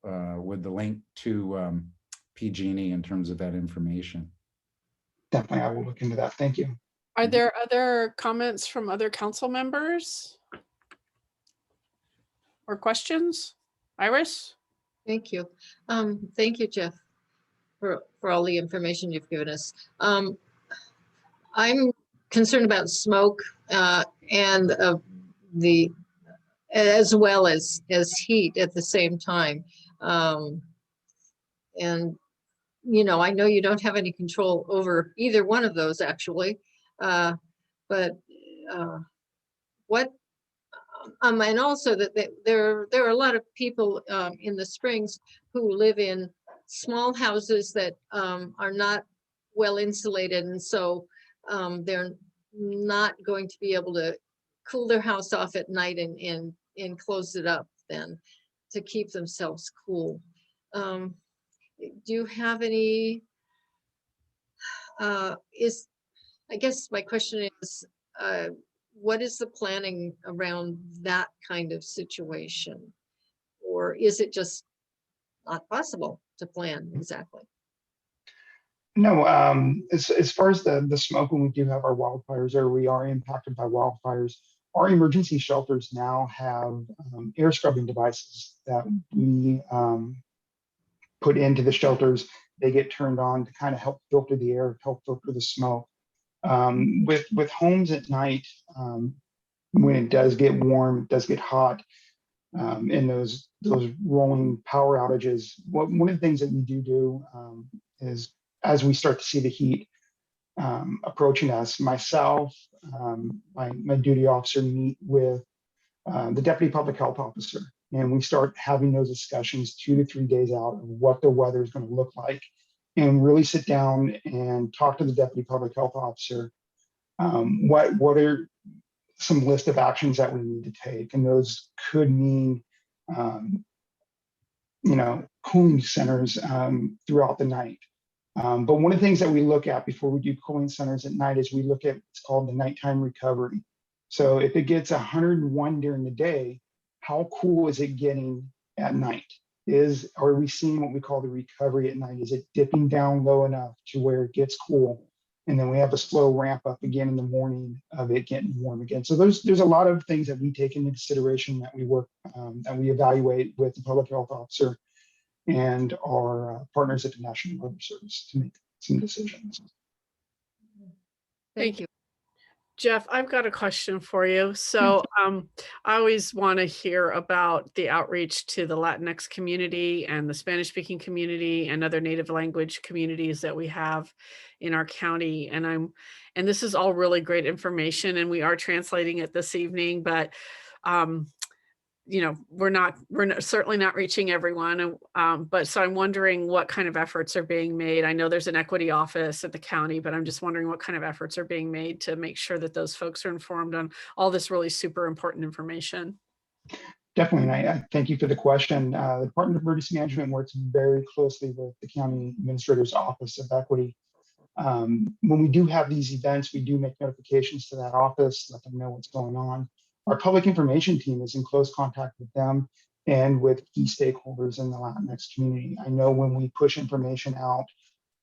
with the link to PG&E in terms of that information. Definitely, I will look into that. Thank you. Are there other comments from other council members? Or questions? Iris? Thank you. Thank you, Jeff, for all the information you've given us. I'm concerned about smoke and as well as heat at the same time. And I know you don't have any control over either one of those actually, but what? And also that there are a lot of people in the Springs who live in small houses that are not well insulated, and so they're not going to be able to cool their house off at night and close it up then to keep themselves cool. Do you have any, I guess my question is, what is the planning around that kind of situation? Or is it just not possible to plan exactly? No, as far as the smoke, when we do have our wildfires or we are impacted by wildfires, our emergency shelters now have air scrubbing devices that we put into the shelters. They get turned on to kind of help filter the air, help filter the smoke. With homes at night, when it does get warm, it does get hot, and those rolling power outages, one of the things that we do is, as we start to see the heat approaching us, myself, my duty officer meet with the deputy public health officer, and we start having those discussions 2 to 3 days out of what the weather is going to look like, and really sit down and talk to the deputy public health officer. What are some list of actions that we need to take, and those could mean cooling centers throughout the night. But one of the things that we look at before we do cooling centers at night is we look at what's called the nighttime recovery. So if it gets 101 during the day, how cool is it getting at night? Are we seeing what we call the recovery at night? Is it dipping down low enough to where it gets cool? And then we have a slow ramp up again in the morning of it getting warm again. So there's a lot of things that we take into consideration, that we work, that we evaluate with the public health officer and our partners at the National Weather Service to make some decisions. Thank you. Jeff, I've got a question for you. So I always want to hear about the outreach to the Latinx community and the Spanish speaking community and other native language communities that we have in our county. And this is all really great information, and we are translating it this evening, but we're certainly not reaching everyone. But so I'm wondering what kind of efforts are being made. I know there's an equity office at the county, but I'm just wondering what kind of efforts are being made to make sure that those folks are informed on all this really super important information. Definitely, and I thank you for the question. The Department of Emergency Management works very closely with the County Administrator's Office of Equity. When we do have these events, we do make notifications to that office, let them know what's going on. Our public information team is in close contact with them and with key stakeholders in the Latinx community. I know when we push information out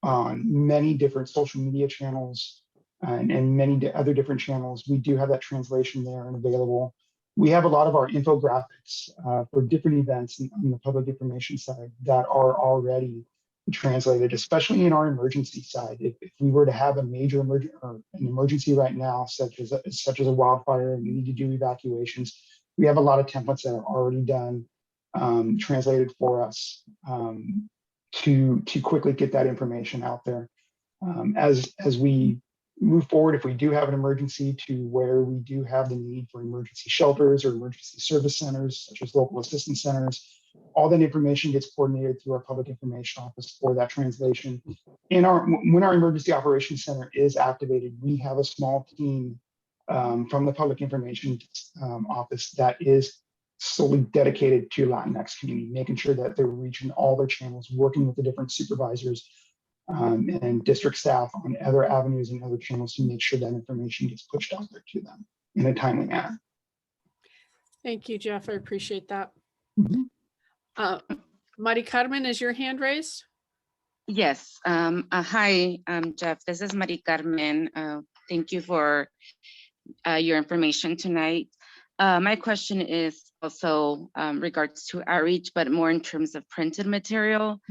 on many different social media channels and many other different channels, we do have that translation there and available. We have a lot of our infographics for different events on the public information side that are already translated, especially in our emergency side. If we were to have a major emergency right now, such as a wildfire, and we need to do evacuations, we have a lot of templates that are already done, translated for us to quickly get that information out there. As we move forward, if we do have an emergency to where we do have the need for emergency shelters or emergency service centers, such as local assistance centers, all that information gets coordinated through our public information office for that translation. When our emergency operations center is activated, we have a small team from the public information office that is solely dedicated to Latinx community, making sure that they're reaching all their channels, working with the different supervisors and district staff on other avenues and other channels to make sure that information gets pushed out there to them in a timely manner. Thank you, Jeff. I appreciate that. Mm-hmm. Maricarmen, is your hand raised? Yes. Hi, Jeff. This is Maricarmen. Thank you for your information tonight. My question is also regards to outreach, but more in terms of printed material.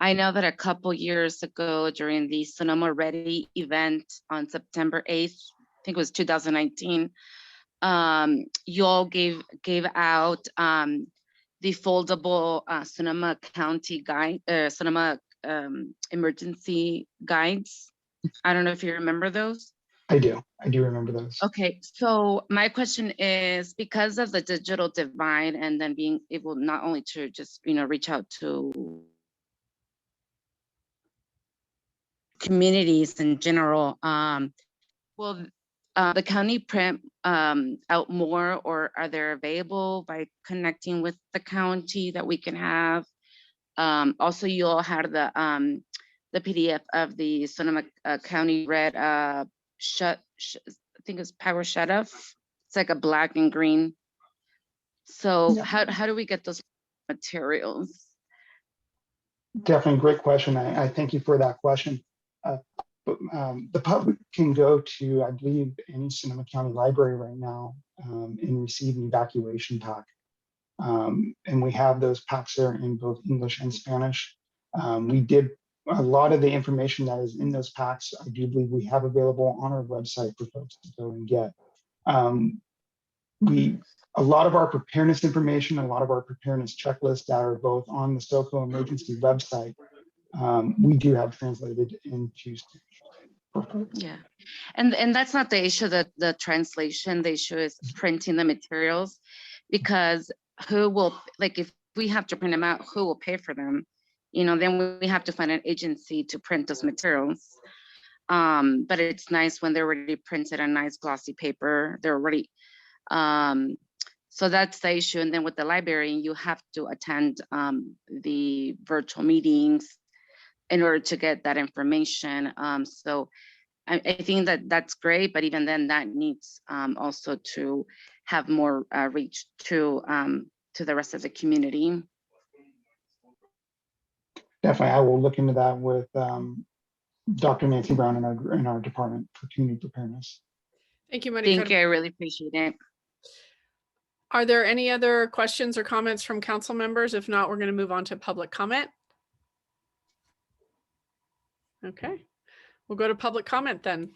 I know that a couple years ago during the Sonoma Ready event on September 8th, I think it was 2019, you all gave out the foldable Sonoma County guide, Sonoma emergency guides. I don't know if you remember those. I do remember those. Okay, so my question is, because of the digital divide and then being able not only to just, reach out to communities in general, will the county print out more, or are they available by connecting with the county that we can have? Also, you all had the PDF of the Sonoma County Red I think it's power shut off. It's like a black and green. So Yeah. how do we get those materials? Definitely great question. I thank you for that question. The public can go to, I believe, any Sonoma County library right now and receive an evacuation pack. And we have those packs there in both English and Spanish. We did a lot of the information that is in those packs, I do believe we have available on our website for folks to go and get. A lot of our preparedness information, a lot of our preparedness checklists that are both on the SoCo emergency website, we do have translated into Spanish. Yeah, and that's not the issue, the translation. The issue is printing the materials, because who will, like, if we have to print them out, who will pay for them? You know, then we have to find an agency to print those materials. But it's nice when they're already printed on nice glossy paper. They're already, so that's the issue. And then with the library, you have to attend the virtual meetings in order to get that information. So I think that that's great, but even then that needs also to have more reach to the rest of the community. Definitely, I will look into that with Dr. Nancy Brown in our department for community preparedness. Thank you, Maricarmen. Thank you, I really appreciate it. Are there any other questions or comments from council members? If not, we're going to move on to public comment. Okay, we'll go to public comment then.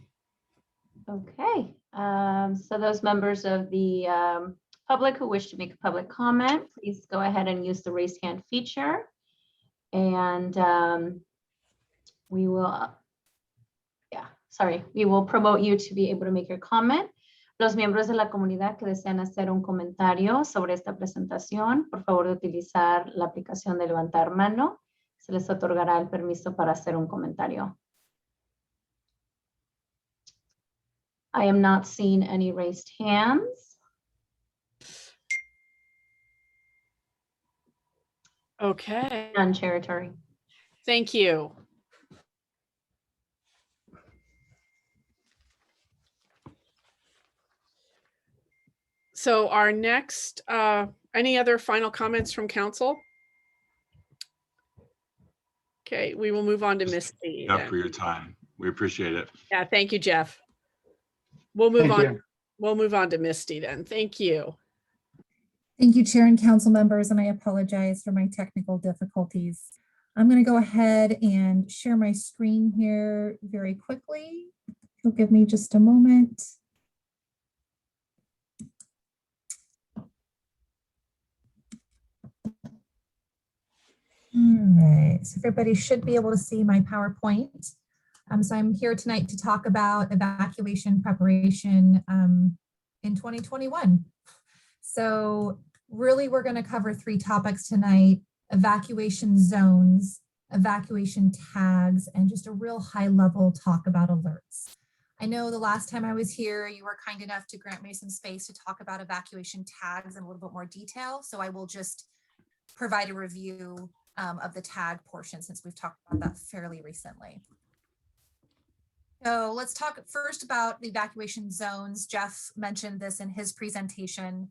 Okay, so those members of the public who wish to make a public comment, please go ahead and use the raise hand feature. And we will, we will promote you to be able to make your comment. Los miembros de la comunidad que desean hacer un comentario sobre esta presentación, por favor de utilizar la aplicación de levantar mano. Se les otorgará el permiso para hacer un comentario. I am not seeing any raised hands. Okay. None, Chair Iturri. Thank you. So our next, any other final comments from council? Okay, we will move on to Misti. Jeff, for your time. We appreciate it. Yeah, thank you, Jeff. We'll move Thank on. you. We'll move on to Misti then. Thank you. Thank you, Chair and council members, and I apologize for my technical difficulties. I'm going to go ahead and share my screen here very quickly. You'll give me just a moment. All right, so everybody should be able to see my PowerPoint. So I'm here tonight to talk about evacuation preparation in 2021. So really, we're going to cover 3 topics tonight: evacuation zones, evacuation tags, and just a real high level talk about alerts. I know the last time I was here, you were kind enough to grant me some space to talk about evacuation tags in a little bit more detail. So I will just provide a review of the tag portion, since we've talked about that fairly recently. So let's talk first about the evacuation zones. Jeff mentioned this in his presentation.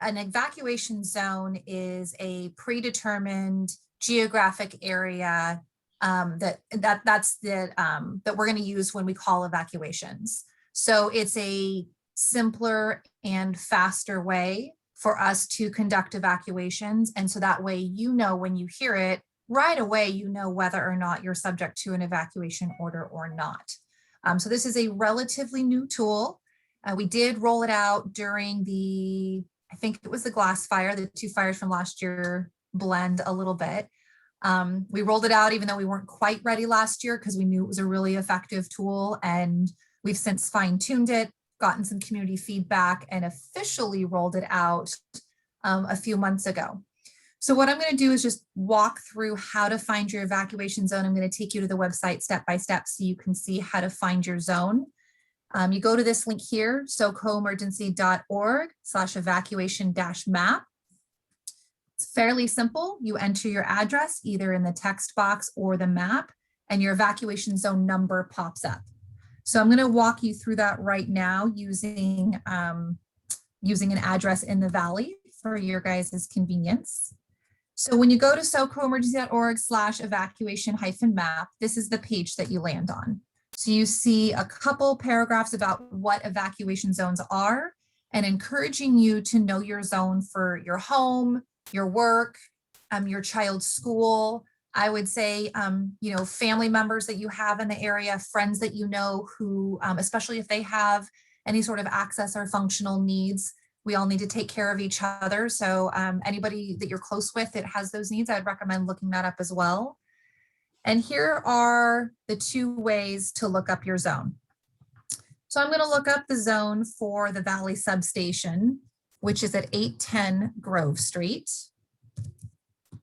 An evacuation zone is a predetermined geographic area that we're going to use when we call evacuations. So it's a simpler and faster way for us to conduct evacuations. And so that way, you know, when you hear it right away, you know whether or not you're subject to an evacuation order or not. So this is a relatively new tool. We did roll it out during the, I think it was the glass fire, the 2 fires from last year blend a little bit. We rolled it out even though we weren't quite ready last year, because we knew it was a really effective tool, and we've since fine-tuned it, gotten some community feedback, and officially rolled it out a few months ago. So what I'm going to do is just walk through how to find your evacuation zone. I'm going to take you to the website step by step so you can see how to find your zone. You go to this link here, socoemergency.org/evacuation-map. It's fairly simple. You enter your address either in the text box or the map, and your evacuation zone number pops up. So I'm going to walk you through that right now using an address in the Valley for your guys' convenience. So when you go to socoemergency.org/evacuation-map, this is the page that you land on. So you see a couple paragraphs about what evacuation zones are and encouraging you to know your zone for your home, your work, your child's school. I would say, family members that you have in the area, friends that you know who, especially if they have any sort of access or functional needs, we all need to take care of each other. So anybody that you're close with that has those needs, I'd recommend looking that up as well. And here are the 2 ways to look up your zone. So I'm going to look up the zone for the Valley substation, which is at 810 Grove Street.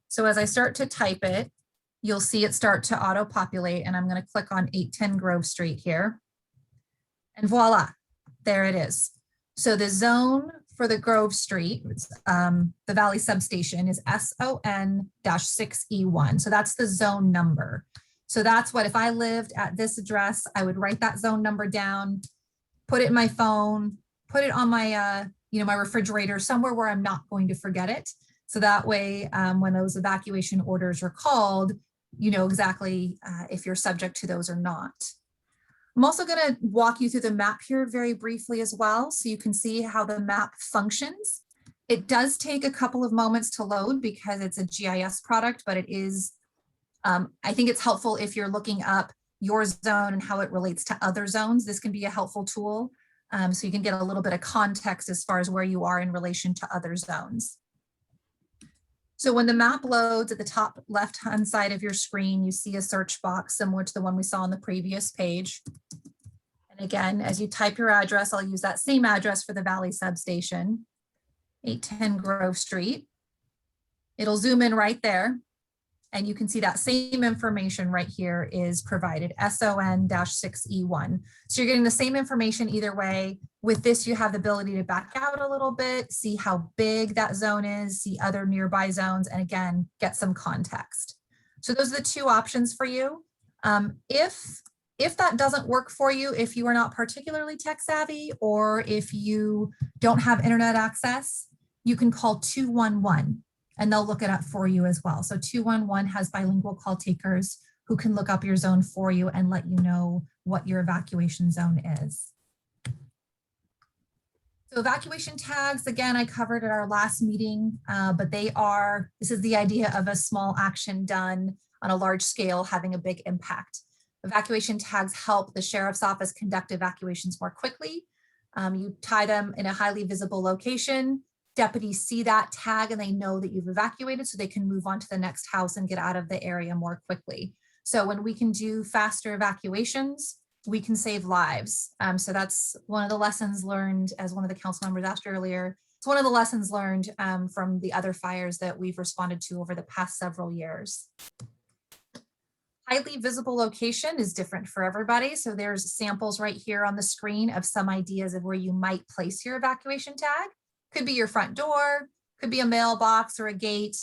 So as I start to type it, you'll see it start to auto-populate, and I'm going to click on 810 Grove Street here. And voila, there it is. So the zone for the Grove Street, the Valley substation, is SON-6E1. So that's the zone number. So that's what, if I lived at this address, I would write that zone number down, put it in my phone, put it on my, my refrigerator, somewhere where I'm not going to forget it. So that way, when those evacuation orders are called, you know exactly if you're subject to those or not. I'm also going to walk you through the map here very briefly as well, so you can see how the map functions. It does take a couple of moments to load because it's a GIS product, but it is, I think it's helpful if you're looking up your zone and how it relates to other zones. This can be a helpful tool, so you can get a little bit of context as far as where you are in relation to other zones. So when the map loads at the top left-hand side of your screen, you see a search box similar to the one we saw on the previous page. And again, as you type your address, I'll use that same address for the Valley substation, 810 Grove Street. It'll zoom in right there. And you can see that same information right here is provided, SON-6E1. So you're getting the same information either way. With this, you have the ability to back out a little bit, see how big that zone is, see other nearby zones, and again, get some context. So those are the 2 options for you. If that doesn't work for you, if you are not particularly tech savvy, or if you don't have internet access, you can call 211. And they'll look it up for you as well. So 211 has bilingual call takers who can look up your zone for you and let you know what your evacuation zone is. So evacuation tags, again, I covered at our last meeting, but this is the idea of a small action done on a large scale having a big impact. Evacuation tags help the sheriff's office conduct evacuations more quickly. You tie them in a highly visible location. Deputies see that tag and they know that you've evacuated, so they can move on to the next house and get out of the area more quickly. So when we can do faster evacuations, we can save lives. So that's one of the lessons learned, as one of the council members asked earlier. It's one of the lessons learned from the other fires that we've responded to over the past several years. Highly visible location is different for everybody. So there's samples right here on the screen of some ideas of where you might place your evacuation tag. Could be your front door, could be a mailbox or a gate.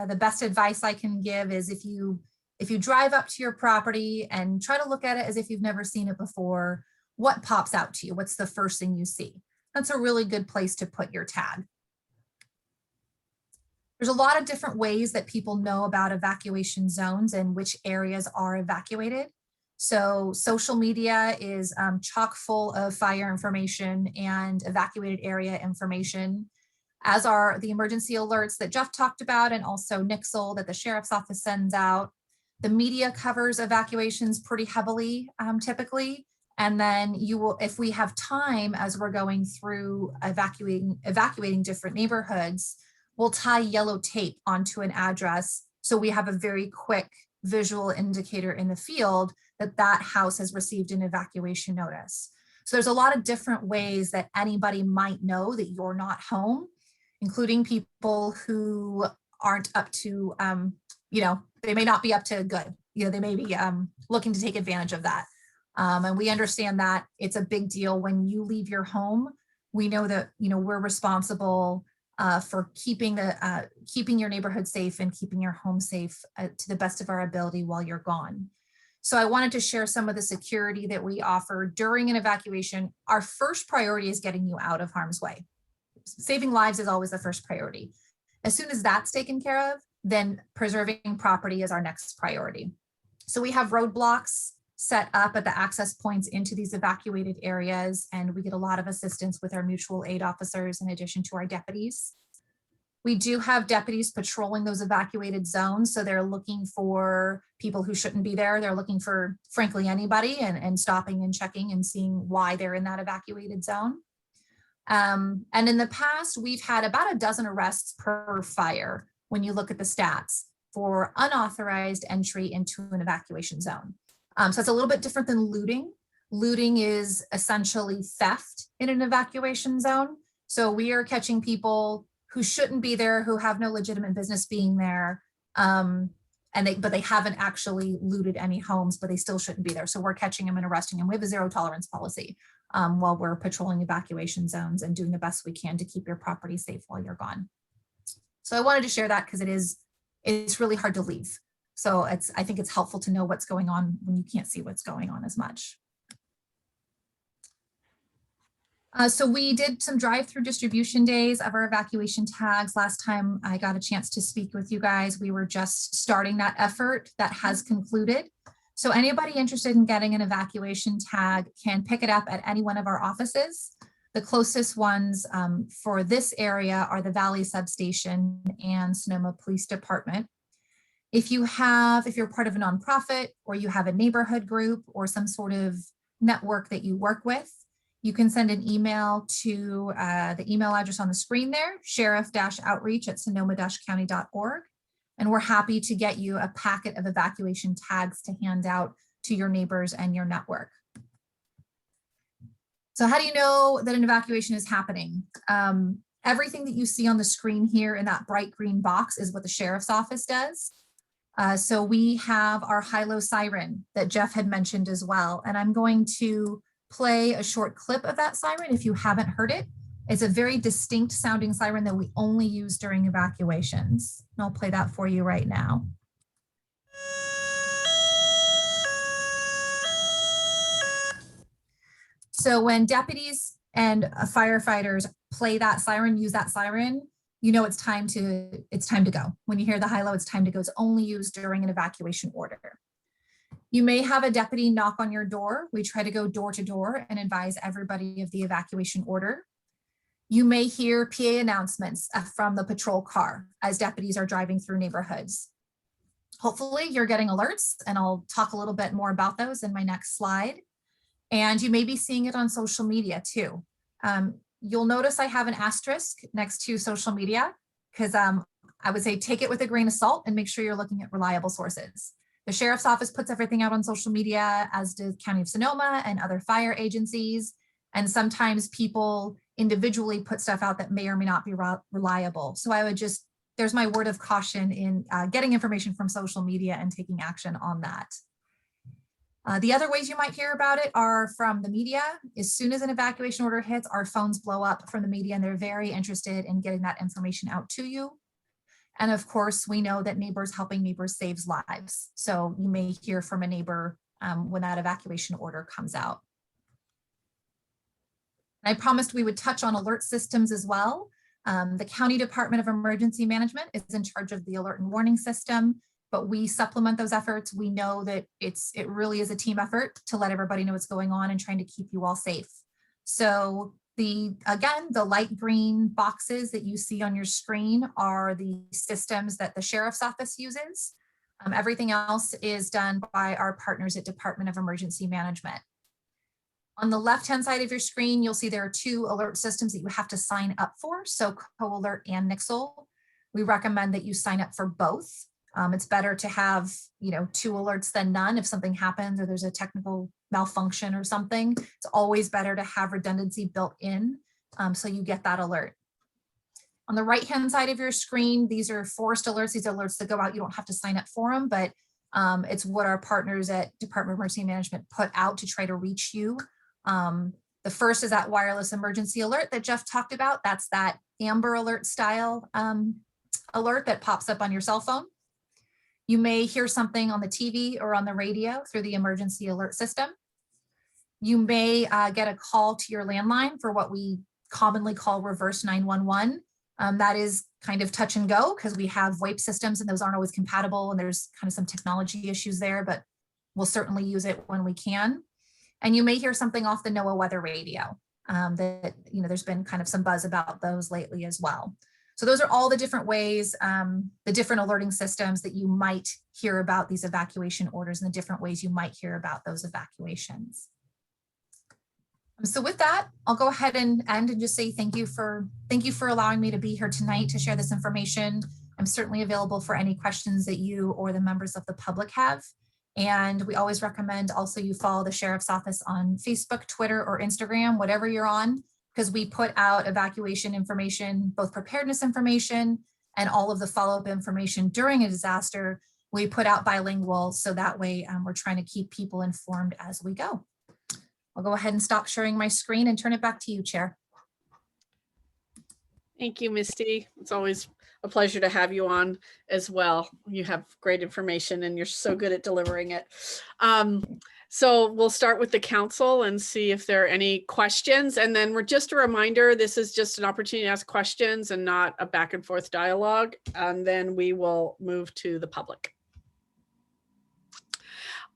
The best advice I can give is if you drive up to your property and try to look at it as if you've never seen it before, what pops out to you? What's the first thing you see? That's a really good place to put your tag. There's a lot of different ways that people know about evacuation zones and which areas are evacuated. So social media is chock full of fire information and evacuated area information, as are the emergency alerts that Jeff talked about, and also Nixle that the sheriff's office sends out. The media covers evacuations pretty heavily, typically. And then you will, if we have time as we're going through evacuating different neighborhoods, we'll tie yellow tape onto an address. So we have a very quick visual indicator in the field that that house has received an evacuation notice. So there's a lot of different ways that anybody might know that you're not home, including people who aren't up to, they may not be up to good. They may be looking to take advantage of that. And we understand that it's a big deal when you leave your home. We know that, we're responsible for keeping your neighborhood safe and keeping your home safe to the best of our ability while you're gone. So I wanted to share some of the security that we offer during an evacuation. Our first priority is getting you out of harm's way. Saving lives is always the first priority. As soon as that's taken care of, then preserving property is our next priority. So we have roadblocks set up at the access points into these evacuated areas, and we get a lot of assistance with our mutual aid officers in addition to our deputies. We do have deputies patrolling those evacuated zones, so they're looking for people who shouldn't be there. They're looking for, frankly, anybody and stopping and checking and seeing why they're in that evacuated zone. And in the past, we've had about a dozen arrests per fire when you look at the stats for unauthorized entry into an evacuation zone. So it's a little bit different than looting. Looting is essentially theft in an evacuation zone. So we are catching people who shouldn't be there, who have no legitimate business being there, but they haven't actually looted any homes, but they still shouldn't be there. So we're catching them and arresting them. We have a zero tolerance policy while we're patrolling evacuation zones and doing the best we can to keep your property safe while you're gone. So I wanted to share that because it's really hard to leave. So I think it's helpful to know what's going on when you can't see what's going on as much. So we did some drive-through distribution days of our evacuation tags. Last time I got a chance to speak with you guys, we were just starting that effort that has concluded. So anybody interested in getting an evacuation tag can pick it up at any one of our offices. The closest ones for this area are the Valley Substation and Sonoma Police Department. If you're part of a nonprofit or you have a neighborhood group or some sort of network that you work with, you can send an email to the email address on the screen there, sheriff-outreach@sonoma-county.org. And we're happy to get you a packet of evacuation tags to hand out to your neighbors and your network. So how do you know that an evacuation is happening? Everything that you see on the screen here in that bright green box is what the sheriff's office does. So we have our high-low siren that Jeff had mentioned as well. And I'm going to play a short clip of that siren if you haven't heard it. It's a very distinct sounding siren that we only use during evacuations. And I'll play that for you right now. So when deputies and firefighters play that siren, use that siren, you know it's time to go. When you hear the high-low, it's time to go. It's only used during an evacuation order. You may have a deputy knock on your door. We try to go door to door and advise everybody of the evacuation order. You may hear PA announcements from the patrol car as deputies are driving through neighborhoods. Hopefully you're getting alerts, and I'll talk a little bit more about those in my next slide. And you may be seeing it on social media too. You'll notice I have an asterisk next to social media because I would say take it with a grain of salt and make sure you're looking at reliable sources. The sheriff's office puts everything out on social media, as does County of Sonoma and other fire agencies. And sometimes people individually put stuff out that may or may not be reliable. So I would there's my word of caution in getting information from social media and taking action on that. The other ways you might hear about it are from the media. As soon as an evacuation order hits, our phones blow up from the media, and they're very interested in getting that information out to you. And of course, we know that neighbors helping neighbors saves lives. So you may hear from a neighbor when that evacuation order comes out. I promised we would touch on alert systems as well. The County Department of Emergency Management is in charge of the alert and warning system, but we supplement those efforts. We know that it really is a team effort to let everybody know what's going on and trying to keep you all safe. So again, the light green boxes that you see on your screen are the systems that the sheriff's office uses. Everything else is done by our partners at Department of Emergency Management. On the left-hand side of your screen, you'll see there are two alert systems that you have to sign up for. So CoAlert and Nixle. We recommend that you sign up for both. It's better to have, two alerts than none. If something happens or there's a technical malfunction or something, it's always better to have redundancy built in so you get that alert. On the right-hand side of your screen, these are forced alerts. These are alerts that go out. You don't have to sign up for them, but It's what our partners at Department of Emergency Management put out to try to reach you. The first is that wireless emergency alert that Jeff talked about. That's that Amber Alert style alert that pops up on your cell phone. You may hear something on the TV or on the radio through the emergency alert system. You may get a call to your landline for what we commonly call reverse 911. That is kind of touch and go because we have VoIP systems and those aren't always compatible and there's kind of some technology issues there, but we'll certainly use it when we can. And you may hear something off the NOAA weather radio that, there's been kind of some buzz about those lately as well. So those are all the different ways, the different alerting systems that you might hear about these evacuation orders and the different ways you might hear about those evacuations. So with that, I'll go ahead and end and just say thank you for allowing me to be here tonight to share this information. I'm certainly available for any questions that you or the members of the public have. And we always recommend also you follow the Sheriff's Office on Facebook, Twitter, or Instagram, whatever you're on, because we put out evacuation information, both preparedness information and all of the follow-up information during a disaster. We put out bilingual, so that way we're trying to keep people informed as we go. I'll go ahead and stop sharing my screen and turn it back to you, Chair. Thank you, Misti. It's always a pleasure to have you on as well. You have great information and you're so good at delivering it. So we'll start with the council and see if there are any questions. And then we're just a reminder, this is just an opportunity to ask questions and not a back and forth dialogue. And then we will move to the public.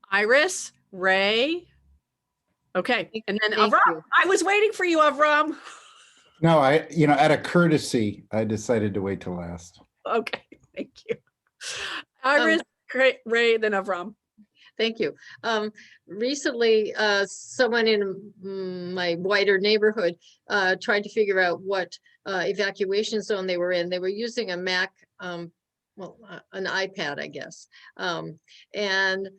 Iris, Ray. Okay, and then Avram. I was waiting for you, Avram. No, out of courtesy, I decided to wait till last. Okay, thank you. Iris, Ray, then Avram. Thank you. Recently, someone in my wider neighborhood tried to figure out what evacuation zone they were in. They were using a Mac, an iPad, I guess. And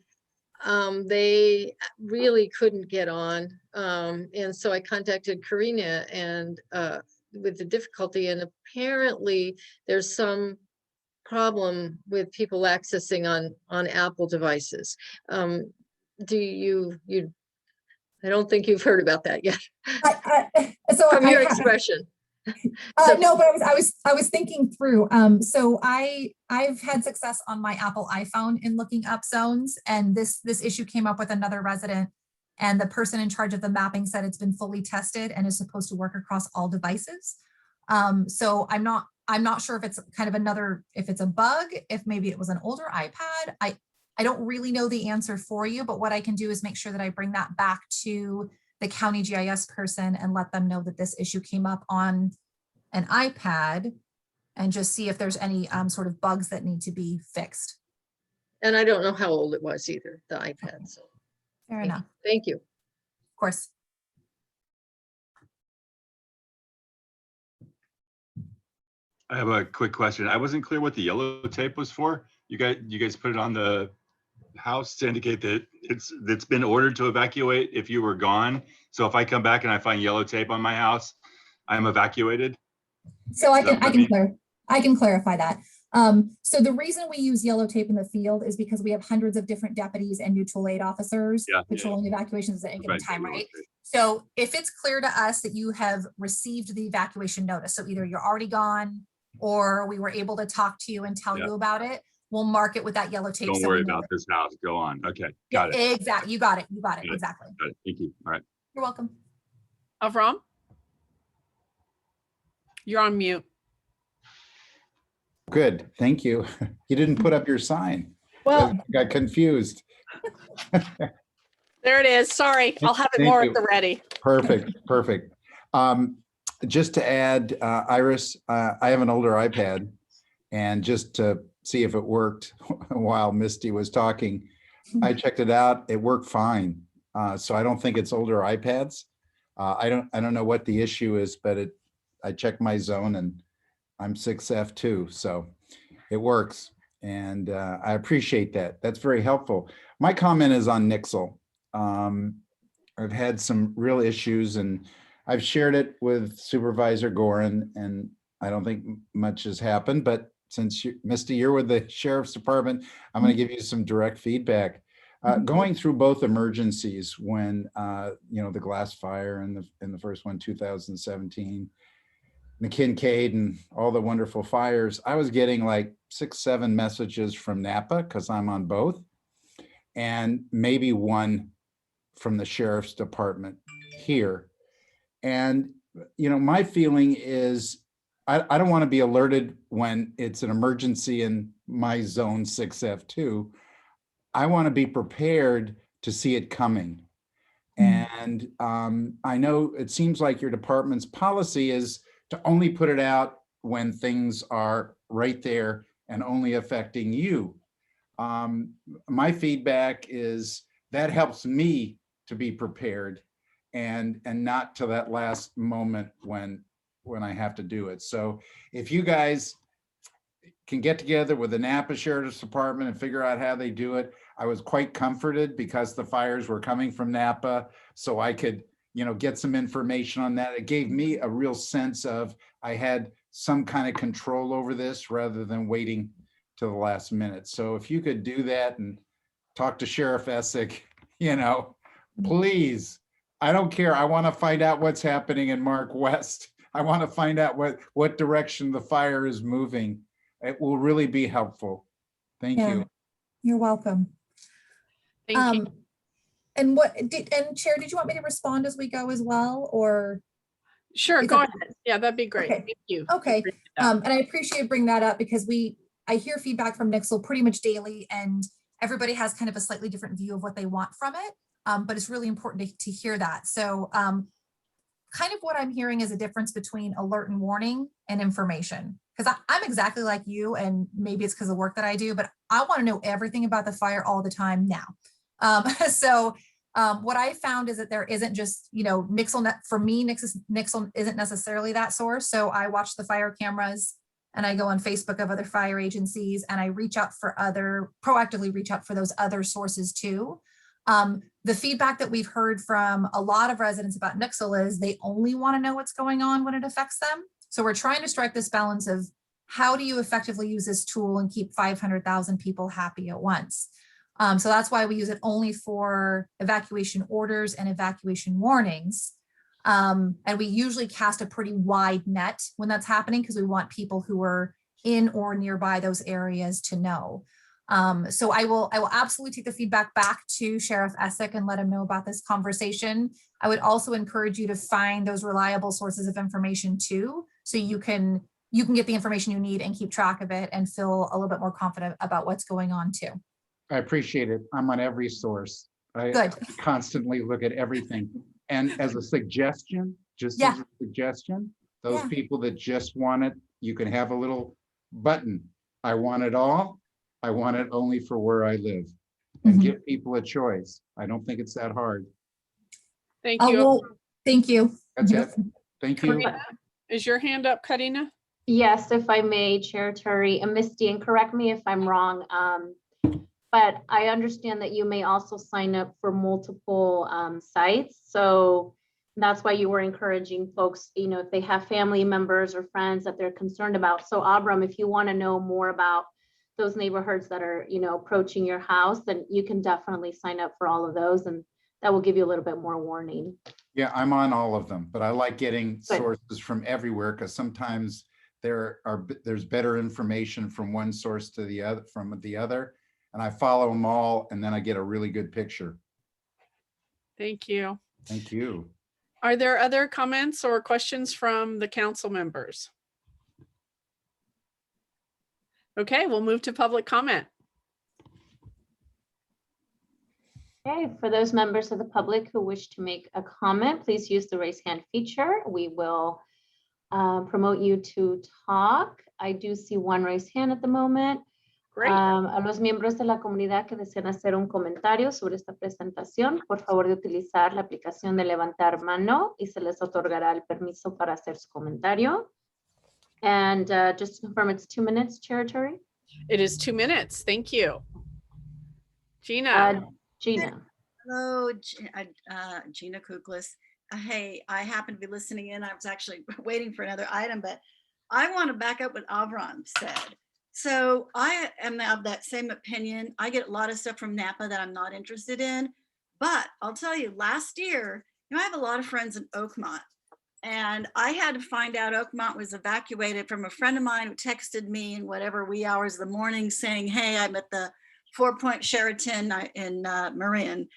they really couldn't get on. And so I contacted Karina and with the difficulty, and apparently there's some problem with people accessing on Apple devices. I don't think you've heard about that yet. From your expression. No, but I was thinking through. So I've had success on my Apple iPhone in looking up zones, and this issue came up with another resident, and the person in charge of the mapping said it's been fully tested and is supposed to work across all devices. So I'm not sure if it's kind of if it's a bug, if maybe it was an older iPad. I don't really know the answer for you, but what I can do is make sure that I bring that back to the county GIS person and let them know that this issue came up on an iPad and just see if there's any sort of bugs that need to be fixed. And I don't know how old it was either, the iPad. So fair enough. Thank you. Of course. I have a quick question. I wasn't clear what the yellow tape was for. You guys put it on the house to indicate that it's been ordered to evacuate if you were gone. So if I come back and I find yellow tape on my house, I'm evacuated. So I can clarify that. So the reason we use yellow tape in the field is because we have hundreds of different deputies and mutual aid officers patrolling evacuations at any given time, right? So if it's clear to us that you have received the evacuation notice, so either you're already gone or we were able to talk to you and tell you about it, we'll mark it with that yellow tape. Don't worry about this house. Go on. Okay, got it. Exactly. You got it. Exactly. Got it. Thank you. All right. You're welcome. Avram? You're on mute. Good, thank you. You didn't put up your sign. Well, I got confused. There it is. Sorry, I'll have it more at the ready. Perfect. Just to add, Iris, I have an older iPad, and just to see if it worked while Misti was talking, I checked it out. It worked fine. So I don't think it's older iPads. I don't know what the issue is, but I checked my zone and I'm 6F too, so it works. And I appreciate that. That's very helpful. My comment is on Nixle. I've had some real issues and I've shared it with Supervisor Gorin, and I don't think much has happened, but since Misti, you're with the Sheriff's Department, I'm going to give you some direct feedback. Going through both emergencies when, the glass fire and the first one, 2017, the Kincaid and all the wonderful fires, I was getting like 6-7 messages from Napa because I'm on both, and maybe one from the Sheriff's Department here. And, my feeling is I don't want to be alerted when it's an emergency in my zone 6F2. I want to be prepared to see it coming. And I know it seems like your department's policy is to only put it out when things are right there and only affecting you. My feedback is that helps me to be prepared and not to that last moment when I have to do it. So if you guys can get together with the Napa Sheriff's Department and figure out how they do it, I was quite comforted because the fires were coming from Napa, so I could, get some information on that. It gave me a real sense of I had some kind of control over this rather than waiting to the last minute. So if you could do that and talk to Sheriff Essick, please, I don't care. I want to find out what's happening in Mark West. I want to find out what direction the fire is moving. It will really be helpful. Thank you. You're welcome. Thank you. And Chair, did you want me to respond as we go as well, or? Sure, go ahead. Yeah, that'd be great. Okay. Thank you. Okay. And I appreciate bringing that up because I hear feedback from Nixle pretty much daily, and everybody has kind of a slightly different view of what they want from it. But it's really important to hear that. So kind of what I'm hearing is a difference between alert and warning and information. Because I'm exactly like you, and maybe it's because of the work that I do, but I want to know everything about the fire all the time now. So what I found is that there isn't just, Nixle, for me, Nixle isn't necessarily that source. So I watch the fire cameras and I go on Facebook of other fire agencies, and I proactively reach out for those other sources too. The feedback that we've heard from a lot of residents about Nixle is they only want to know what's going on when it affects them. So we're trying to strike this balance of how do you effectively use this tool and keep 500,000 people happy at once. So that's why we use it only for evacuation orders and evacuation warnings. And we usually cast a pretty wide net when that's happening because we want people who are in or nearby those areas to know. So I will absolutely take the feedback back to Sheriff Essick and let him know about this conversation. I would also encourage you to find those reliable sources of information too, so you can get the information you need and keep track of it and feel a little bit more confident about what's going on too. I appreciate it. I'm on every source. I constantly look at everything. And as a suggestion, as a suggestion, those people that just want it, you can have a little button. I want it all. I want it only for where I live, and give people a choice. I don't think it's that hard. Thank you. Thank you. That's it. Thank you. Karina, is your hand up, Karina? Yes, if I may, Chair Iturri and Misti, and correct me if I'm wrong, but I understand that you may also sign up for multiple sites. So that's why you were encouraging folks, if they have family members or friends that they're concerned about. So Abram, if you want to know more about those neighborhoods that are, approaching your house, then you can definitely sign up for all of those, and that will give you a little bit more warning. Yeah, I'm on all of them, but I like getting sources from everywhere because sometimes there's better information from one source to the other, and I follow them all, and then I get a really good picture. Thank you. Thank you. Are there other comments or questions from the council members? Okay, we'll move to public comment. Okay, for those members of the public who wish to make a comment, please use the raise hand feature. We will promote you to talk. I do see one raised hand at the moment. Great. A los miembros de la comunidad que desean hacer un comentario sobre esta presentación, por favor de utilizar la aplicación de levantar mano y se les otorgará el permiso para hacer su comentario. And just to confirm, it's 2 minutes, Chair Iturri? It is 2 minutes. Thank you. Gina. Gina. Hello, Gina Kuklis. Hey, I happen to be listening in. I was actually waiting for another item, but I want to back up what Avram said. So I am of that same opinion. I get a lot of stuff from Napa that I'm not interested in, but I'll tell you, last year, I have a lot of friends in Oakmont, and I had to find out Oakmont was evacuated from a friend of mine who texted me in whatever wee hours of the morning saying, hey, I'm at the 4 Point Sheraton in Marin.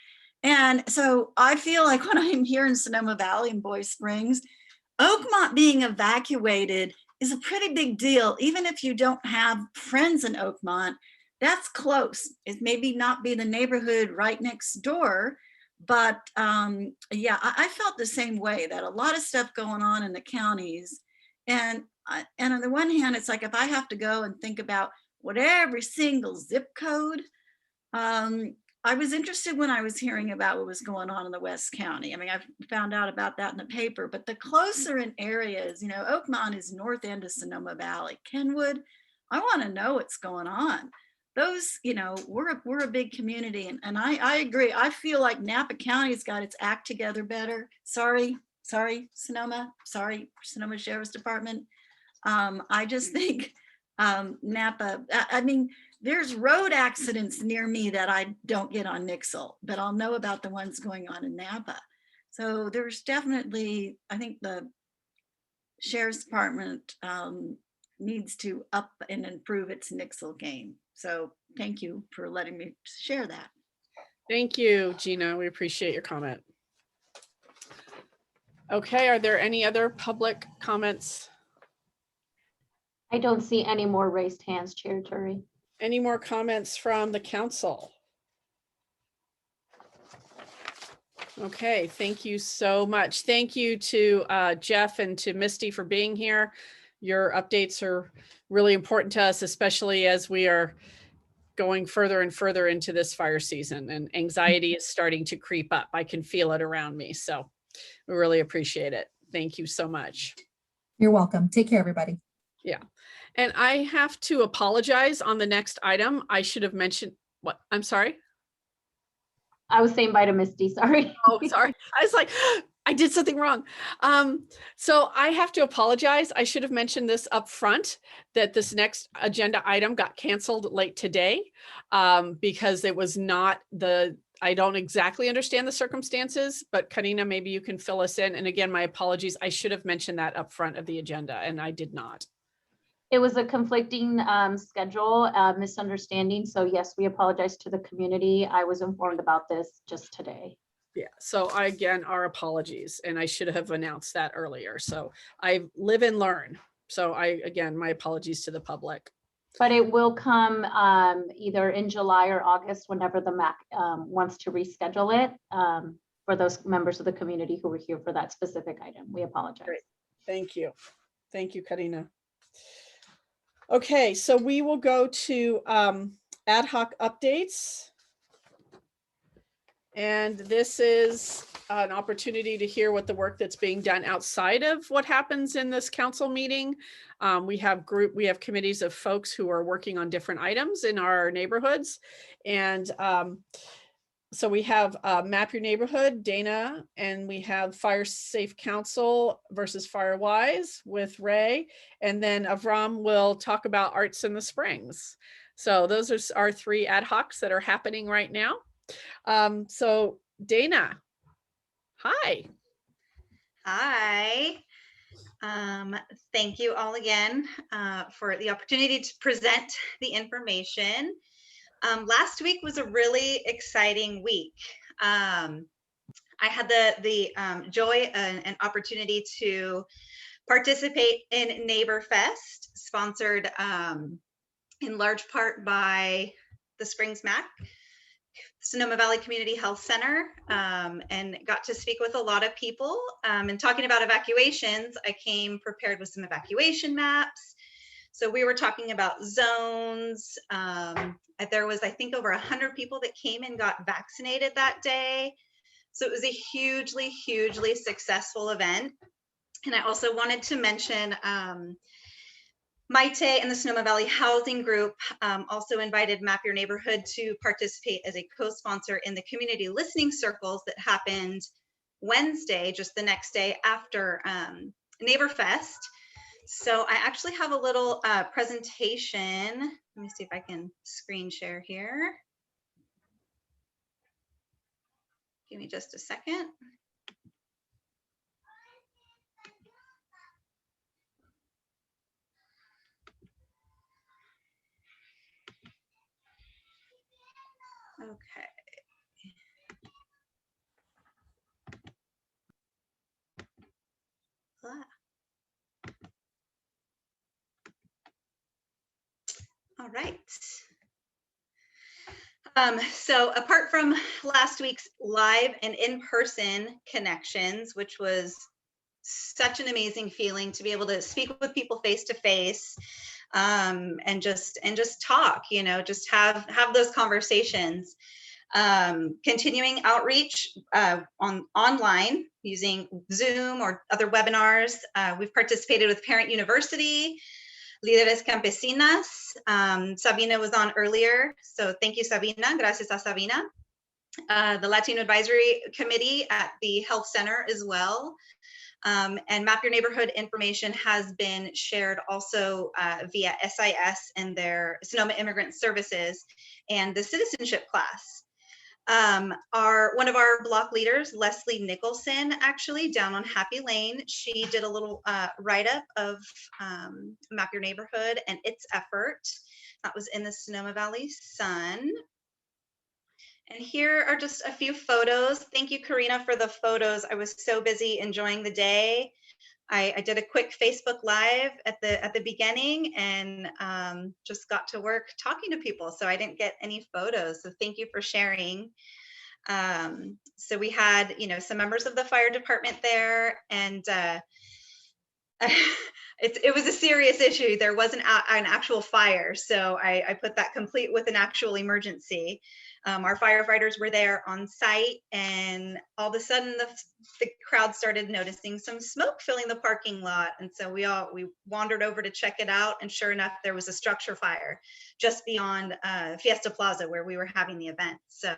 And so I feel like when I'm here in Sonoma Valley and Boy Springs, Oakmont being evacuated is a pretty big deal. Even if you don't have friends in Oakmont, that's close. It maybe not be the neighborhood right next door, but yeah, I felt the same way, that a lot of stuff going on in the counties. And on the one hand, it's like, if I have to go and think about what every single zip code, I was interested when I was hearing about what was going on in the West County. I mean, I found out about that in the paper, but the closer in areas, Oakmont is north end of Sonoma Valley. Kenwood, I want to know what's going on. Those, we're a big community, and I agree. I feel like Napa County's got its act together better. Sorry, Sonoma. Sorry, Sonoma Sheriff's Department. I just think Napa, I mean, there's road accidents near me that I don't get on Nixle, but I'll know about the ones going on in Napa. So there's definitely, I think the Sheriff's Department needs to up and improve its Nixle game. So thank you for letting me share that. Thank you, Gina. We appreciate your comment. Okay, are there any other public comments? I don't see any more raised hands, Chair Iturri. Any more comments from the council? Okay, thank you so much. Thank you to Jeff and to Misti for being here. Your updates are really important to us, especially as we are going further and further into this fire season, and anxiety is starting to creep up. I can feel it around me. So we really appreciate it. Thank you so much. You're welcome. Take care, everybody. Yeah. And I have to apologize on the next item. I should have mentioned what, I'm sorry. I was saying bye to Misti, sorry. Oh, sorry. I was like, I did something wrong. So I have to apologize. I should have mentioned this up front, that this next agenda item got canceled late today because it was not I don't exactly understand the circumstances, but Karina, maybe you can fill us in. And again, my apologies. I should have mentioned that up front of the agenda, and I did not. It was a conflicting schedule, misunderstanding. So yes, we apologize to the community. I was informed about this just today. Yeah, so again, our apologies, and I should have announced that earlier. So I live and learn. So again, my apologies to the public. But it will come either in July or August, whenever the MAC wants to reschedule it for those members of the community who were here for that specific item. We apologize. Great. Thank you. Thank you, Karina. Okay, so we will go to ad hoc updates. And this is an opportunity to hear what the work that's being done outside of what happens in this council meeting. We have committees of folks who are working on different items in our neighborhoods. And so we have Map Your Neighborhood, Dana, and we have Fire Safe Council versus Firewise with Ray. And then Avram will talk about Arts in the Springs. So those are our three ad hocs that are happening right now. So Dana, hi. Hi. Thank you all again for the opportunity to present the information. Last week was a really exciting week. I had the joy and opportunity to participate in Neighbor Fest, sponsored in large part by the Springs MAC, Sonoma Valley Community Health Center, and got to speak with a lot of people. And talking about evacuations, I came prepared with some evacuation maps. So we were talking about zones. There was, I think, over 100 people that came and got vaccinated that day. So it was a hugely, hugely successful event. And I also wanted to mention Maite and the Sonoma Valley Housing Group also invited Map Your Neighborhood to participate as a co-sponsor in the community listening circles that happened Wednesday, just the next day after Neighbor Fest. So I actually have a little presentation. Let me see if I can screen share here. Give me just a second. Okay. Ah. All right. So apart from last week's live and in-person connections, which was such an amazing feeling to be able to speak with people face to face, and just talk, you know, just have those conversations. Continuing outreach online using Zoom or other webinars. We've participated with Parent University, Líderes Campesinas. Sabina was on earlier, so thank you, Sabina. Gracias a Sabina. The Latino Advisory Committee at the Health Center as well. And Map Your Neighborhood information has been shared also via SIS and their Sonoma Immigrant Services and the citizenship class. One of our block leaders, Leslie Nicholson, actually down on Happy Lane, she did a little write-up of Map Your Neighborhood and its effort. That was in the Sonoma Valley Sun. And here are just a few photos. Thank you, Karina, for the photos. I was so busy enjoying the day. I did a quick Facebook Live at the beginning and just got to work talking to people, so I didn't get any photos. So thank you for sharing. So we had, you know, some members of the fire department there, and it was a serious issue. There wasn't an actual fire, so I put that complete with an actual emergency. Our firefighters were there on site, and all of a sudden the crowd started noticing some smoke filling the parking lot. And so we wandered over to check it out, and sure enough, there was a structure fire just beyond Fiesta Plaza where we were having the event. So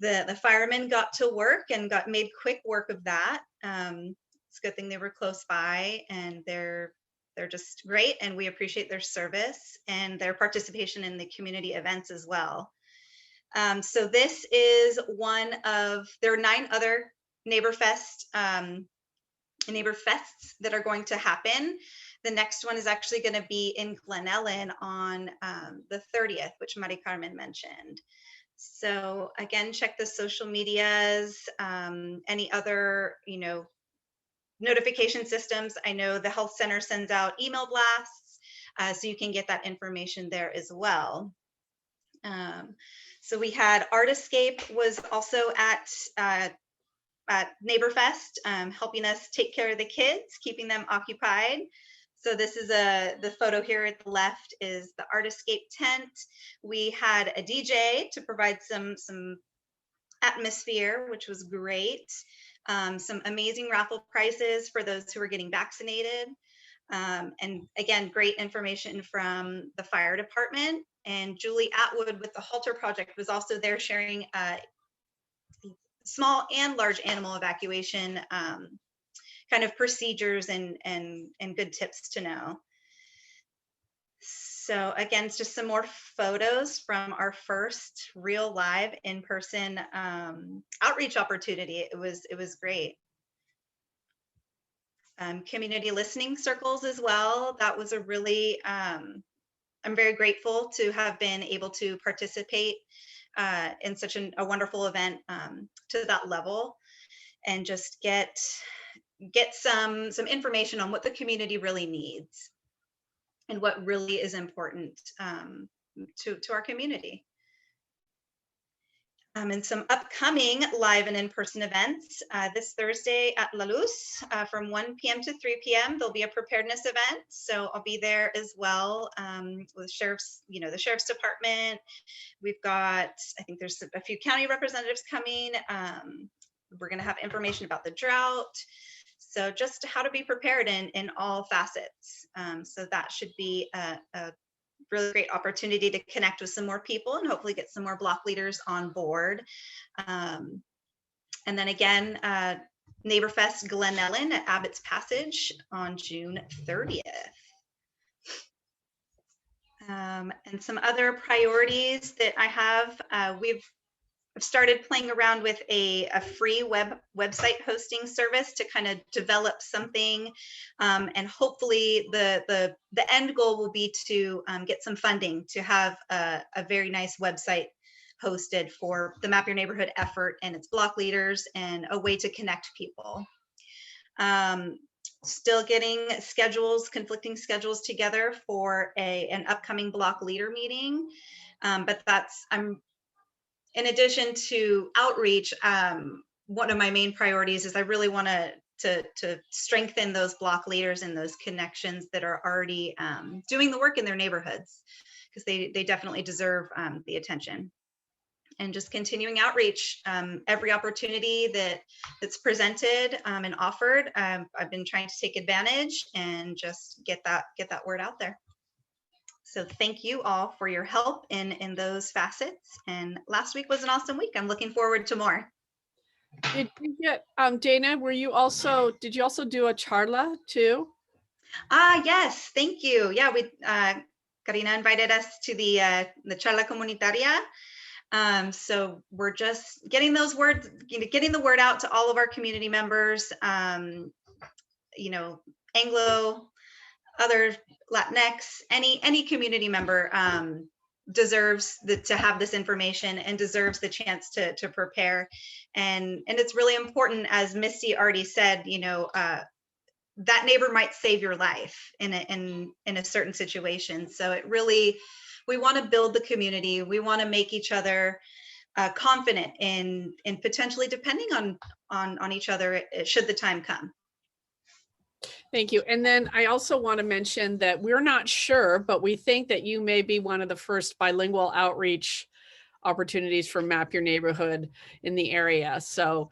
the firemen got to work and made quick work of that. It's a good thing they were close by, and they're just great, and we appreciate their service and their participation in the community events as well. So this is one of, there are 9 other Neighbor Fests that are going to happen. The next one is actually going to be in Glen Ellen on the 30th, which Maricarmen mentioned. So again, check the social medias, any other, you know, notification systems. I know the Health Center sends out email blasts, so you can get that information there as well. So we had Art Escape was also at Neighbor Fest, helping us take care of the kids, keeping them occupied. So this is the photo here at the left is the Art Escape tent. We had a DJ to provide some atmosphere, which was great. Some amazing raffle prizes for those who are getting vaccinated. And again, great information from the fire department. And Julie Atwood with the Halter Project was also there sharing small and large animal evacuation kind of procedures and good tips to know. So again, it's just some more photos from our first real live in-person outreach opportunity. It was great. Community listening circles as well. That was a really, I'm very grateful to have been able to participate in such a wonderful event to that level, and just get some information on what the community really needs and what really is important to our community. And some upcoming live and in-person events. This Thursday at La Luz from 1 p.m. to 3 p.m. There'll be a preparedness event, so I'll be there as well with the sheriff's department. We've got, I think there's a few county representatives coming. We're going to have information about the drought. So just how to be prepared in all facets. So that should be a really great opportunity to connect with some more people and hopefully get some more block leaders on board. And then again, NeighborFest Glen Ellen at Abbott's Passage on June 30th. And some other priorities that I have, we've started playing around with a free website hosting service to kind of develop something, and hopefully the end goal will be to get some funding to have a very nice website hosted for the Map Your Neighborhood effort and its block leaders, and a way to connect people. Still getting conflicting schedules together for an upcoming block leader meeting, but in addition to outreach, one of my main priorities is I really want to strengthen those block leaders and those connections that are already doing the work in their neighborhoods, because they definitely deserve the attention. And just continuing outreach, every opportunity that's presented and offered, I've been trying to take advantage and just get that word out there. So thank you all for your help in those facets. And last week was an awesome week. I'm looking forward to more. Did you get, Dana, did you also do a charla too? Yes, thank you. Yeah, Karina invited us to the charla comunitaria. So we're just getting those words, getting the word out to all of our community members, Anglo, other Latinx, any community member deserves to have this information and deserves the chance to prepare. And it's really important, as Misti already said, that neighbor might save your life in a certain situation. So it really, we want to build the community. We want to make each other confident in potentially depending on each other should the time come. Thank you. And then I also want to mention that we're not sure, but we think that you may be one of the first bilingual outreach opportunities for Map Your Neighborhood in the area. So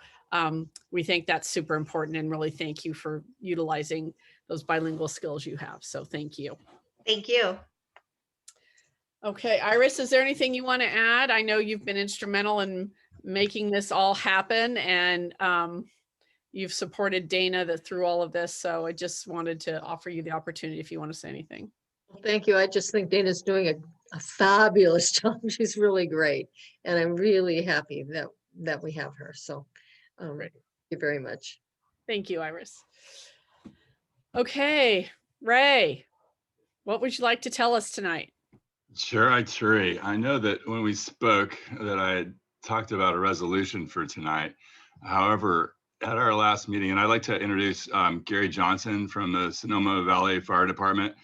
we think that's super important, and really thank you for utilizing those bilingual skills you have. So thank you. Thank you. Okay, Iris, is there anything you want to add? I know you've been instrumental in making this all happen, and you've supported Dana through all of this. So I just wanted to offer you the opportunity if you want to say anything. Thank you. I just think Dana's doing a fabulous job. She's really great. And I'm really happy that we have her. So thank you very much. Thank you, Iris. Okay, Ray, what would you like to tell us tonight? Sure, Iturri. I know that when we spoke that I had talked about a resolution for tonight. However, at our last meeting, and I'd like to introduce Gary Johnson from the Sonoma Valley Fire Department,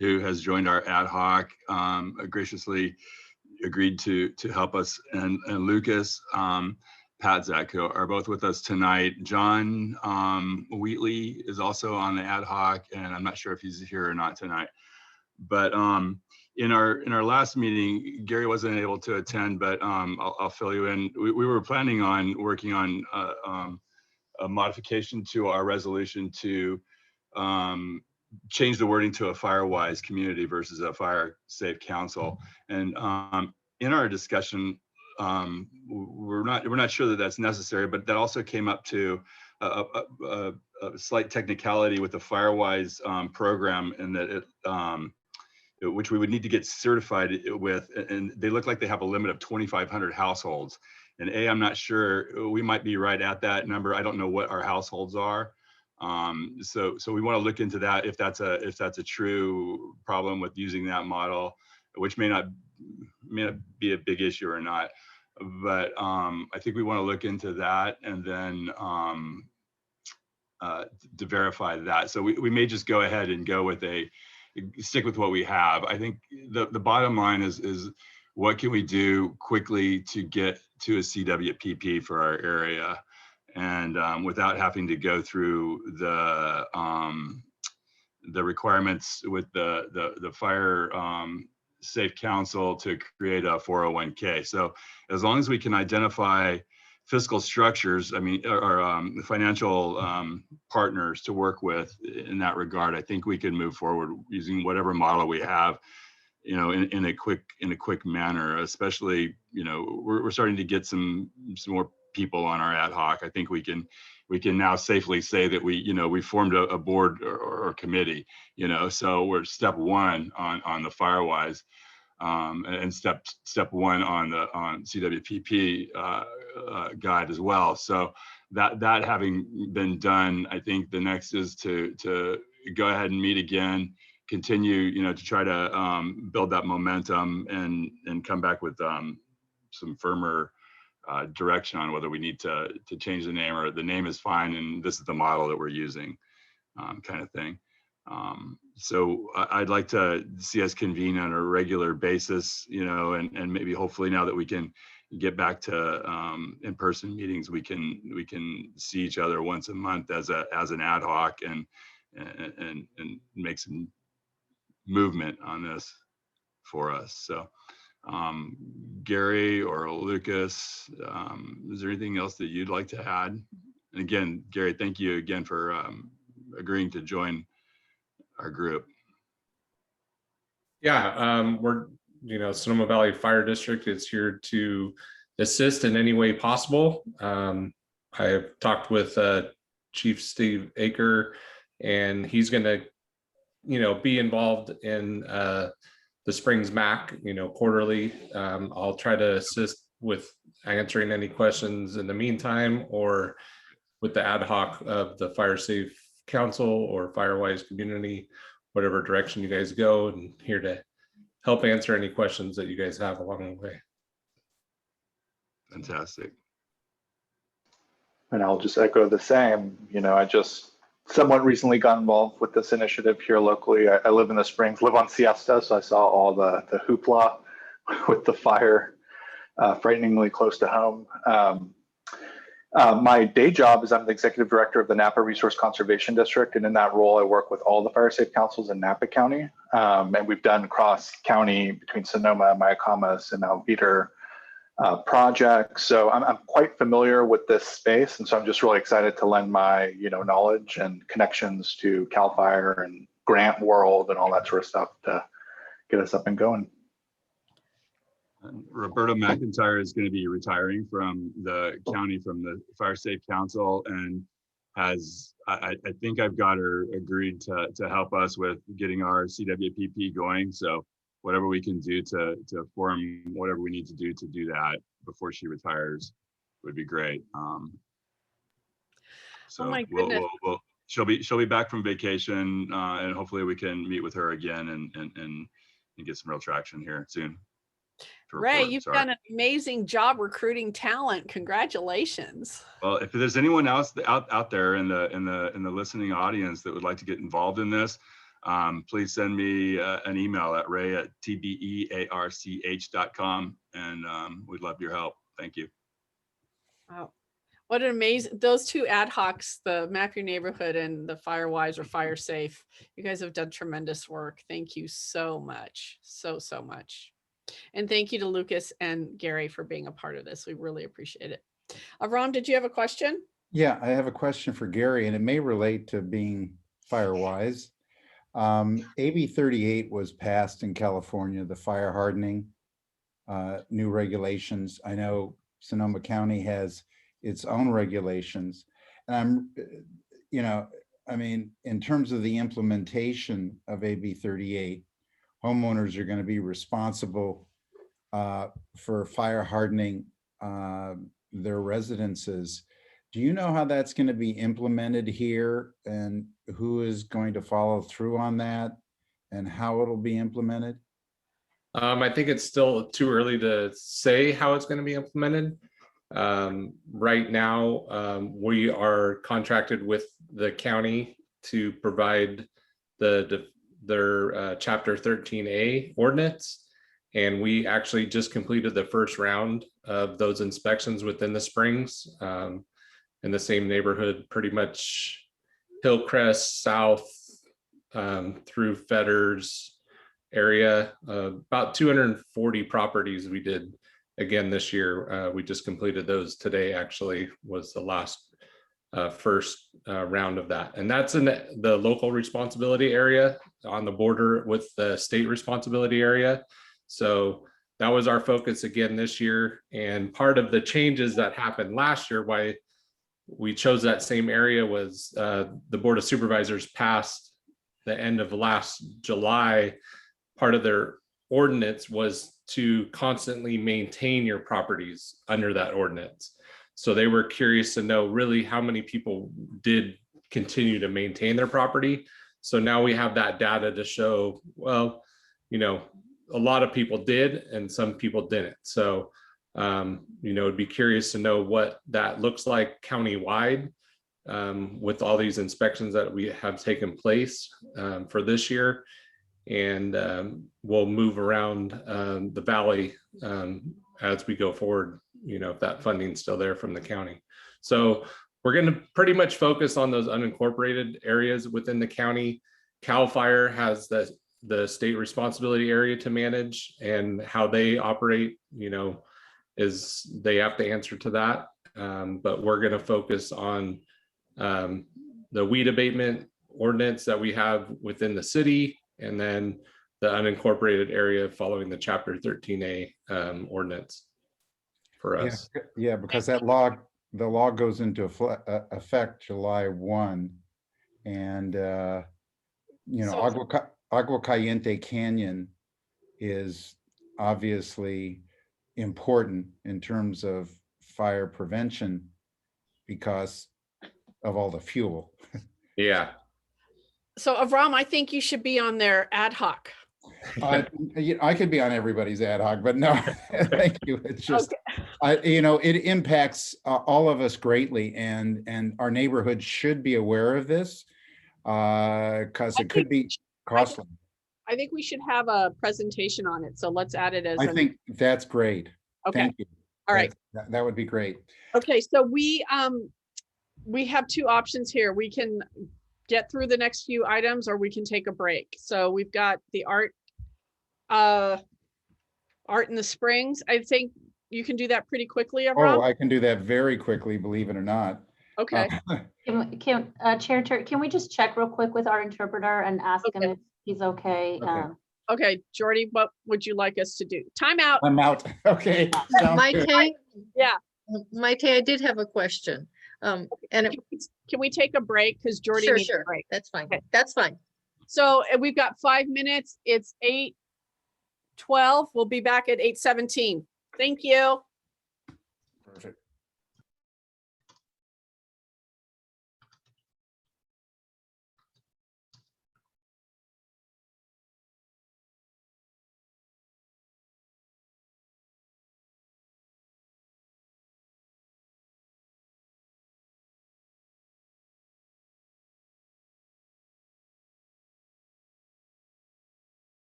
who has joined our ad hoc, graciously agreed to help us, and Lucas Patzak, who are both with us tonight. John Wheatley is also on the ad hoc, and I'm not sure if he's here or not tonight. But in our last meeting, Gary wasn't able to attend, but I'll fill you in. We were planning on working on a modification to our resolution to change the wording to a fire-wise community versus a fire-safe council. And in our discussion, we're not sure that that's necessary, but that also came up to a slight technicality with the fire-wise program, and that it which we would need to get certified with, and they look like they have a limit of 2,500 households. And I'm not sure, we might be right at that number. I don't know what our households are. So we want to look into that, if that's a true problem with using that model, which may not be a big issue or not. But I think we want to look into that, and then to verify that. So we may just go ahead and stick with what we have. I think the bottom line is what can we do quickly to get to a CWPP for our area, and without having to go through the requirements with the fire safe council to create a 401k. So as long as we can identify fiscal structures, or financial partners to work with in that regard, I think we can move forward using whatever model we have, in a quick manner. Especially, we're starting to get some more people on our ad hoc. I think we can now safely say that we formed a board or committee, so we're step one on the Firewise, and step one on CWPP guide as well. So that having been done, I think the next is to go ahead and meet again, continue, to try to build that momentum and come back with some firmer direction on whether we need to change the name, or the name is fine and this is the model that we're using, kind of thing. So I'd like to see us convene on a regular basis, and maybe hopefully now that we can get back to in-person meetings, we can see each other once a month as an ad hoc and make some movement on this for us. So Gary or Lucas, is there anything else that you'd like to add? And again, Gary, thank you again for agreeing to join our group. Yeah, we're, Sonoma Valley Fire District is here to assist in any way possible. I have talked with Chief Steve Aker, and he's going to, be involved in the Springs MAC, quarterly. I'll try to assist with answering any questions in the meantime, or with the ad hoc of the Fire Safe Council or Firewise community, whatever direction you guys go, and here to help answer any questions that you guys have along the way. Fantastic. And I'll just echo the same. I just somewhat recently got involved with this initiative here locally. I live in the Springs, live on Siesta, so I saw all the hoopla with the fire, frighteningly close to home. My day job is I'm the executive director of the Napa Resource Conservation District, and in that role, I work with all the fire safe councils in Napa County, and we've done cross-county between Sonoma, Maricarmen, and Alvita projects. So I'm quite familiar with this space, and so I'm just really excited to lend my knowledge and connections to CAL FIRE and grant world and all that sort of stuff to get us up and going. Roberta McIntyre is going to be retiring from the county, from the Fire Safe Council, and has, I think I've got her agreed to help us with getting our CWPP going. So whatever we can do to form whatever we need to do that before she retires would be great. So oh my goodness. she'll be back from vacation, and hopefully we can meet with her again and get some real traction here soon. Ray, you've done an amazing job recruiting talent. Congratulations. Well, if there's anyone else out there in the listening audience that would like to get involved in this, please send me an email at ray@tbearch.com, and we'd love your help. Thank you. Wow. What an amazing, those two ad hocs, the Map Your Neighborhood and the Firewise or Fire Safe, you guys have done tremendous work. Thank you so much. So much. And thank you to Lucas and Gary for being a part of this. We really appreciate it. Avram, did you have a question? Yeah, I have a question for Gary, and it may relate to being Firewise. AB 38 was passed in California, the fire hardening new regulations. I know Sonoma County has its own regulations, and in terms of the implementation of AB 38, homeowners are going to be responsible for fire hardening their residences. Do you know how that's going to be implemented here, and who is going to follow through on that, and how it'll be implemented? I think it's still too early to say how it's going to be implemented. Right now, we are contracted with the county to provide their Chapter 13A ordinance, and we actually just completed the first round of those inspections within the Springs, in the same neighborhood, pretty much Hillcrest South through Fetters area. About 240 properties we did again this year. We just completed those today, actually, was the last first round of that. And that's in the local responsibility area on the border with the state responsibility area. So that was our focus again this year. And part of the changes that happened last year, why we chose that same area, was the Board of Supervisors passed the end of last July. Part of their ordinance was to constantly maintain your properties under that ordinance. So they were curious to know really how many people did continue to maintain their property. So now we have that data to show, well, you know, a lot of people did and some people didn't. So, you know, it'd be curious to know what that looks like countywide with all these inspections that we have taken place for this year. And we'll move around the valley as we go forward, you know, if that funding's still there from the county. So we're going to pretty much focus on those unincorporated areas within the county. CAL FIRE has the state responsibility area to manage, and how they operate, you know, is they have to answer to that. But we're going to focus on the weed abatement ordinance that we have within the city, and then the unincorporated area following the Chapter 13A ordinance for us. Yeah, because the law goes into effect July 1, and you know, Agua Caliente Canyon is obviously important in terms of fire prevention because of all the fuel. Yeah. So Avram, I think you should be on their ad hoc. I could be on everybody's ad hoc, but no, thank you. It's just, you know, it impacts all of us greatly, and our neighborhood should be aware of this because it could be costly. I think we should have a presentation on it. So let's add it as I think that's great. Okay. Thank you. All right. That would be great. Okay, so we have two options here. We can get through the next few items, or we can take a break. So we've got the art in the Springs. I think you can do that pretty quickly, Avram. Oh, I can do that very quickly, believe it or not. Okay. Chair, can we just check real quick with our interpreter and ask him if he's okay? Okay, Jordy, what would you like us to do? Time out. I'm out. Okay. Maite, yeah. Maite, I did have a question. And can we take a break? Because Jordy needs a break. That's fine. Okay. That's fine. So we've got 5 minutes. It's 8:12. We'll be back at 8:17. Thank you. Perfect.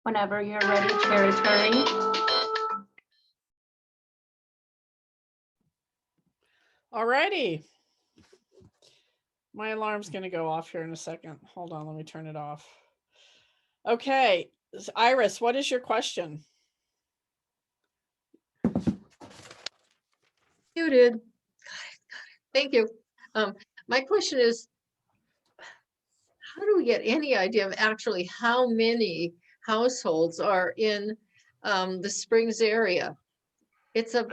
Whenever you're ready, Chair Iturri. All righty. My alarm's going to go off here in a second. Hold on, let me turn it off. Okay, Iris, what is your question? Muted. Got it. Thank you. My question is, how do we get any idea of actually how many households are in the Springs area? It's a,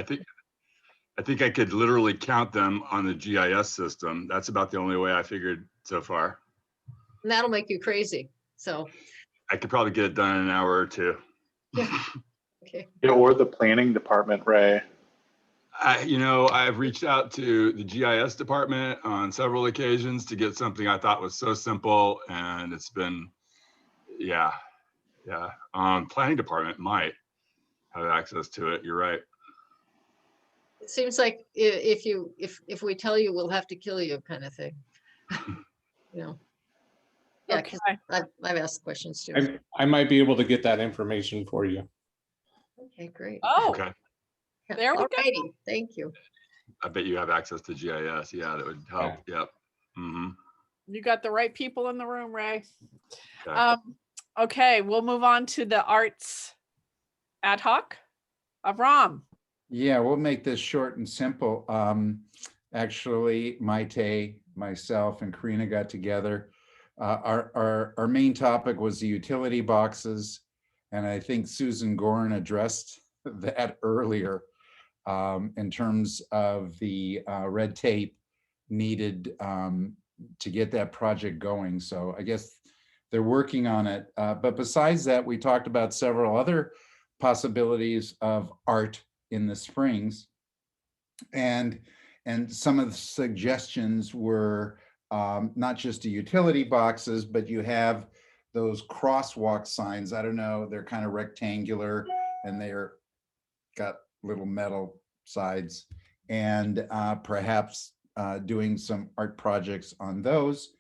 I think I could literally count them on the GIS system. That's about the only way I figured so far. that'll make you crazy. So, I could probably get it done in an hour or two. yeah. Okay. Yeah, or the planning department, Ray. I've reached out to the GIS department on several occasions to get something I thought was so simple, and it's been, yeah. Planning department might have access to it. You're right. It seems like if we tell you, we'll have to kill you kind of thing. Yeah, Okay. 'cause I've asked questions too. I might be able to get that information for you. Okay, great. Oh, Okay. there we go. Alrighty, thank you. I bet you have access to GIS. Yeah, that would help. Yep. You got the right people in the room, Ray. Okay. Okay, we'll move on to the arts ad hoc. Avram. Yeah, we'll make this short and simple. Actually, Maite, myself, and Karina got together. Our main topic was the utility boxes, and I think Susan Gorin addressed that earlier in terms of the red tape needed to get that project going. So I guess they're working on it. But besides that, we talked about several other possibilities of art in the Springs. And some of the suggestions were not just the utility boxes, but you have those crosswalk signs. I don't know, they're kind of rectangular and they're got little metal sides, and perhaps doing some art projects on those.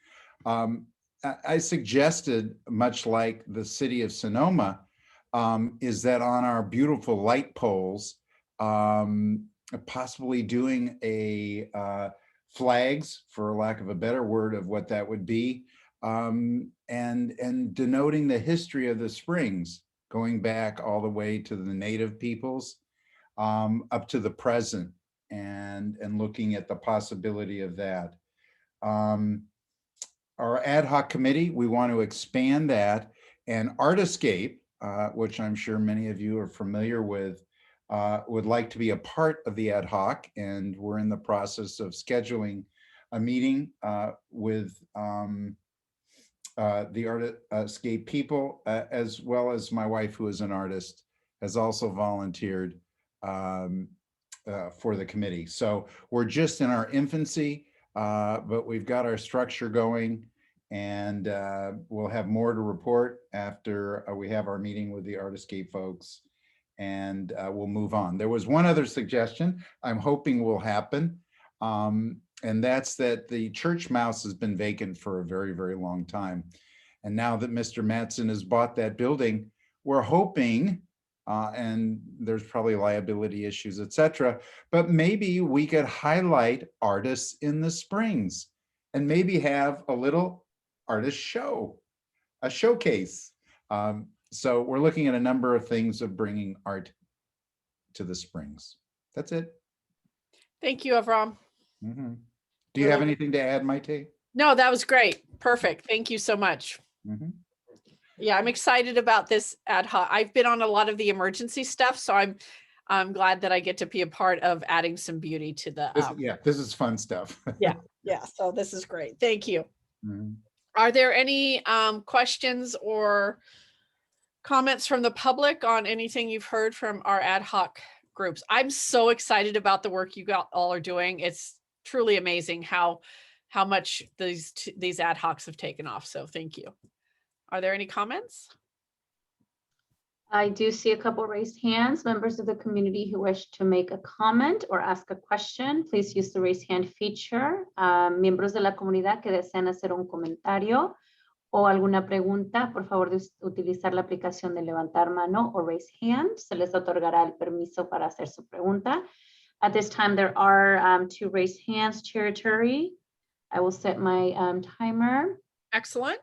I suggested, much like the city of Sonoma, is that on our beautiful light poles, possibly doing a flags, for lack of a better word of what that would be, and denoting the history of the Springs, going back all the way to the native peoples up to the present, and looking at the possibility of that. Our ad hoc committee, we want to expand that, and Artiscape, which I'm sure many of you are familiar with, would like to be a part of the ad hoc, and we're in the process of scheduling a meeting with the Artiscape people, as well as my wife, who is an artist, has also volunteered for the committee. So we're just in our infancy, but we've got our structure going, and we'll have more to report after we have our meeting with the Artiscape folks, and we'll move on. There was one other suggestion I'm hoping will happen, and that's that the church mouse has been vacant for a very, very long time. And now that Mr. Mattson has bought that building, we're hoping, and there's probably liability issues, etc., but maybe we could highlight artists in the Springs and maybe have a little artist show, a showcase. So we're looking at a number of things of bringing art to the Springs. That's it. Thank you, Avram. Do you have anything to add, Maite? No, that was great. Perfect. Thank you so much. Yeah, I'm excited about this ad hoc. I've been on a lot of the emergency stuff, so I'm glad that I get to be a part of adding some beauty to the. Yeah, this is fun stuff. Yeah. So this is great. Thank you. Are there any questions or comments from the public on anything you've heard from our ad hoc groups? I'm so excited about the work you all are doing. It's truly amazing how much these ad hocs have taken off. So thank you. Are there any comments? I do see a couple raised hands. Members of the community who wish to make a comment or ask a question, please use the raise hand feature. Miembros de la comunidad que desean hacer un comentario o alguna pregunta, por favor de utilizar la aplicación de levantar mano o raise hand. Se les otorgará el permiso para hacer su pregunta. At this time, there are 2 raised hands. Chair Iturri, I will set my timer. Excellent.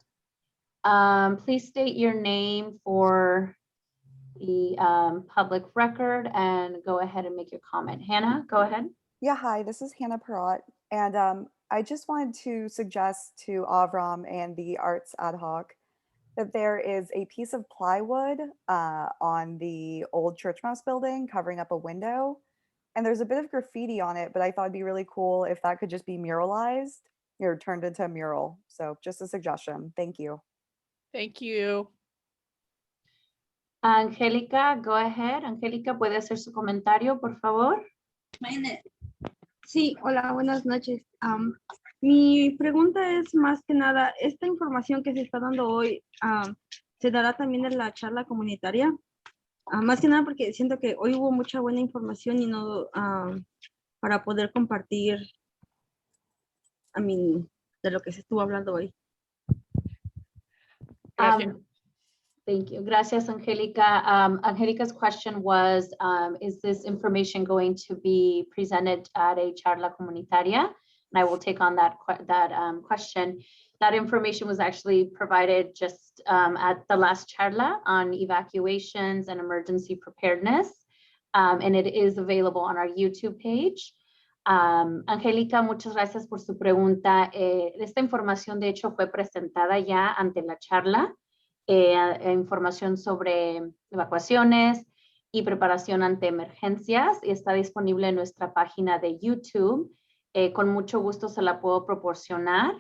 Please state your name for the public record and go ahead and make your comment. Hannah, go ahead. Yeah, hi, this is Hannah Perrott. And I just wanted to suggest to Avram and the Arts Ad Hoc that there is a piece of plywood on the old Church Mouse building covering up a window. And there's a bit of graffiti on it, but I thought it'd be really cool if that could just be muralized or turned into a mural. So just a suggestion. Thank you. Thank you. Angélica, go ahead. Angélica, ¿puede hacer su comentario, por favor? Sí, hola, buenas noches. Mi pregunta es más que nada, ¿esta información que se está dando hoy se dará también en la charla comunitaria? Más que nada porque siento que hoy hubo mucha buena información y no para poder compartir de lo que se estuvo hablando hoy. Thank you. Gracias, Angelica. Angelica's question was, is this information going to be presented at a charla comunitaria? And I will take on that question. That information was actually provided just at the last charla on evacuations and emergency preparedness. And it is available on our YouTube page. Angélica, muchas gracias por su pregunta. Esta información, de hecho, fue presentada ya ante la charla. Información sobre evacuaciones y preparación ante emergencias y está disponible en nuestra página de YouTube. Con mucho gusto se la puedo proporcionar.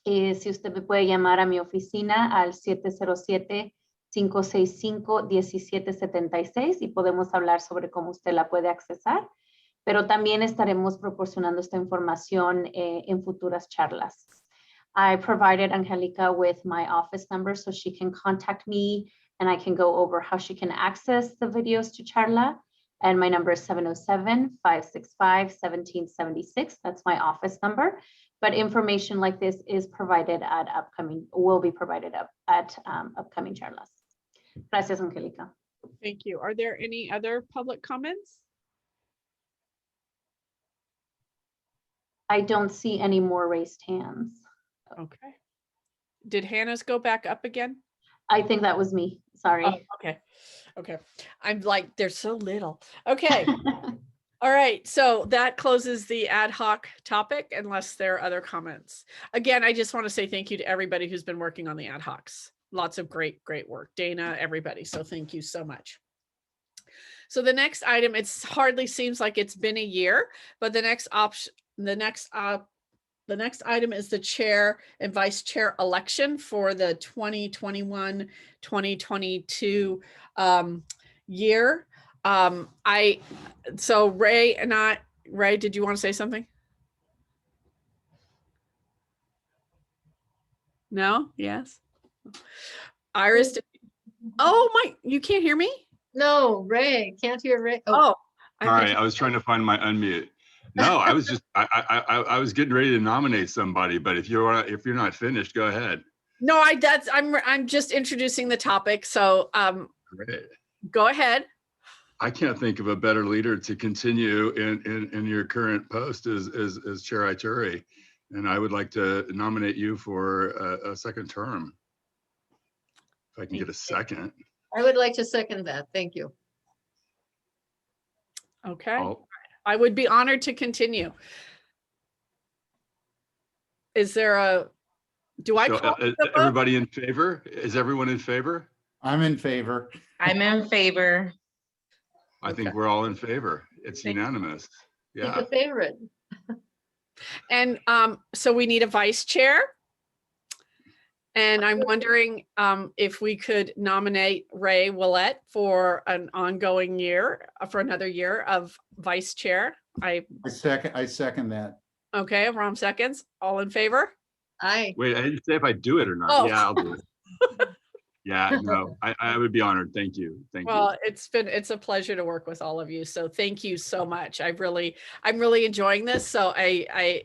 Si usted me puede llamar a mi oficina al 707-565-1776 y podemos hablar sobre cómo usted la puede accesar. Pero también estaremos proporcionando esta información en futuras charlas. I provided Angelica with my office number so she can contact me and I can go over how she can access the videos to charla. And my number is 707-565-1776. That's my office number. But information like this is provided at will be provided at upcoming charlas. Gracias, Angelica. Thank you. Are there any other public comments? I don't see any more raised hands. Okay. Did Hannah's go back up again? I think that was me. Sorry. Oh, okay. Okay. I'm like, they're so little. Okay. All right. So that closes the ad hoc topic unless there are other comments. Again, I just want to say thank you to everybody who's been working on the ad hocs. Lots of great work. Dana, everybody. So thank you so much. So the next item, it's hardly seems like it's been a year, but the next option, the next item is the chair and vice chair election for the 2021-2022 year. So Ray, did you want to say something? No? Yes? Iris, you can't hear me? No, Ray, can't hear Ray. Oh. All right, I was trying to find my unmute. No, I was just I was getting ready to nominate somebody, but if you're not finished, go ahead. No, I'm just introducing the topic. So Great. Go ahead. I can't think of a better leader to continue in your current post as Chair Iturri, and I would like to nominate you for a second term. If I can get a second. I would like to second that. Thank you. Okay. I would be honored to continue. Is there do I call everybody in favor? Is everyone in favor? I'm in favor. I'm in favor. I think we're all in favor. It's unanimous. Yeah. He's a favorite. And so we need a vice chair. And I'm wondering if we could nominate Ray Willett for an ongoing year, for another year of vice chair. I second that. Okay, Rom seconds. All in favor? Aye. Wait, I didn't say if I do it or not. Oh. Yeah, I'll do it. Yeah, no, I would be honored. Thank you. Thank you. Well, it's a pleasure to work with all of you. So thank you so much. I'm really enjoying this. So I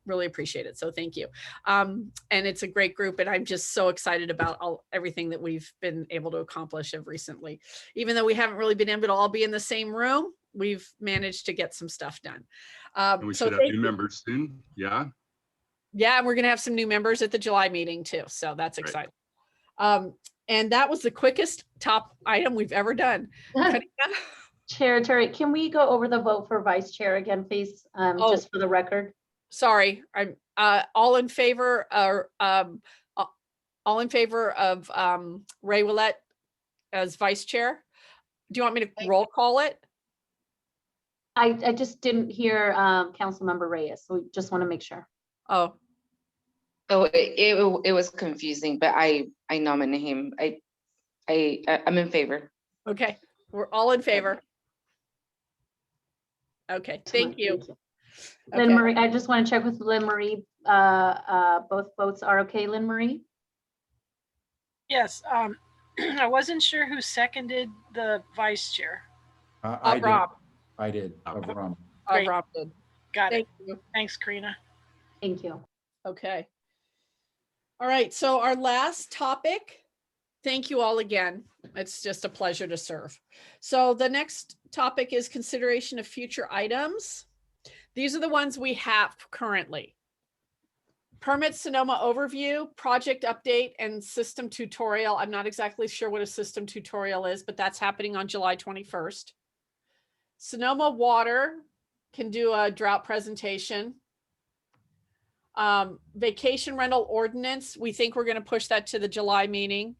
really appreciate it. So thank you. And it's a great group, and I'm just so excited about everything that we've been able to accomplish of recently. Even though we haven't really been able to all be in the same room, we've managed to get some stuff done. And we So should have thank new you. members soon. Yeah. Yeah, and we're gonna have some new members at the July meeting too. So that's exciting. And that was the quickest top item we've ever done. Chair Terry, can we go over the vote for vice chair again, please? Just for the record. Sorry, I'm all in favor of Ray Willett as vice chair. Do you want me to roll call it? I just didn't hear Councilmember Reyes, so we just want to make sure. Oh, it was confusing, but I nominate him. I'm in favor. Okay, we're all in favor. Okay, thank you. Lynn Marie, I just want to check with Lynn Marie. Both votes are okay, Lynn Marie? Yes, I wasn't sure who seconded the vice chair. I did. Rob. I did. Rob. Great. Rob did. Got Thank it. you. Thanks, Karina. Thank you. Okay. All right, so our last topic, thank you all again. It's just a pleasure to serve. So the next topic is consideration of future items. These are the ones we have currently. Permit Sonoma overview, project update, and system tutorial. I'm not exactly sure what a system tutorial is, but that's happening on July 21st. Sonoma Water can do a drought presentation. Vacation rental ordinance, we think we're going to push that to the July meeting.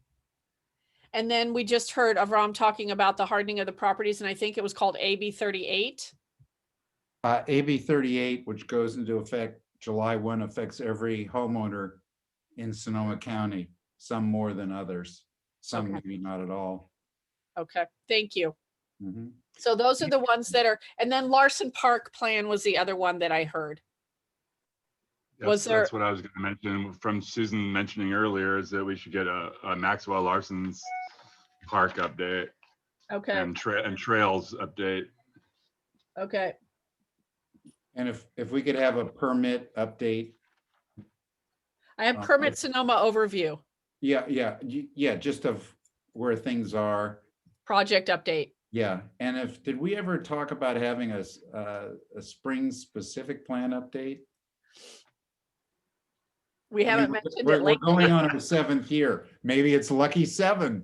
And then we just heard Avram talking about the hardening of the properties, and I think it was called AB 38. AB 38, which goes into effect July 1, affects every homeowner in Sonoma County, some more than others, some maybe not at all. Okay, thank you. Mhm. So those are the ones that are, and then Larson Park plan was the other one that I heard. That's what I was going to mention from Susan mentioning earlier, is that we should get a Maxwell Larson's Park update. Okay. And trails update. Okay. And if we could have a permit update. I have permit Sonoma overview. Yeah, just of where things are. Project update. Yeah, and did we ever talk about having a spring specific plan update? We haven't mentioned we're, it lately. We're going on our 7th year. Maybe it's lucky 7.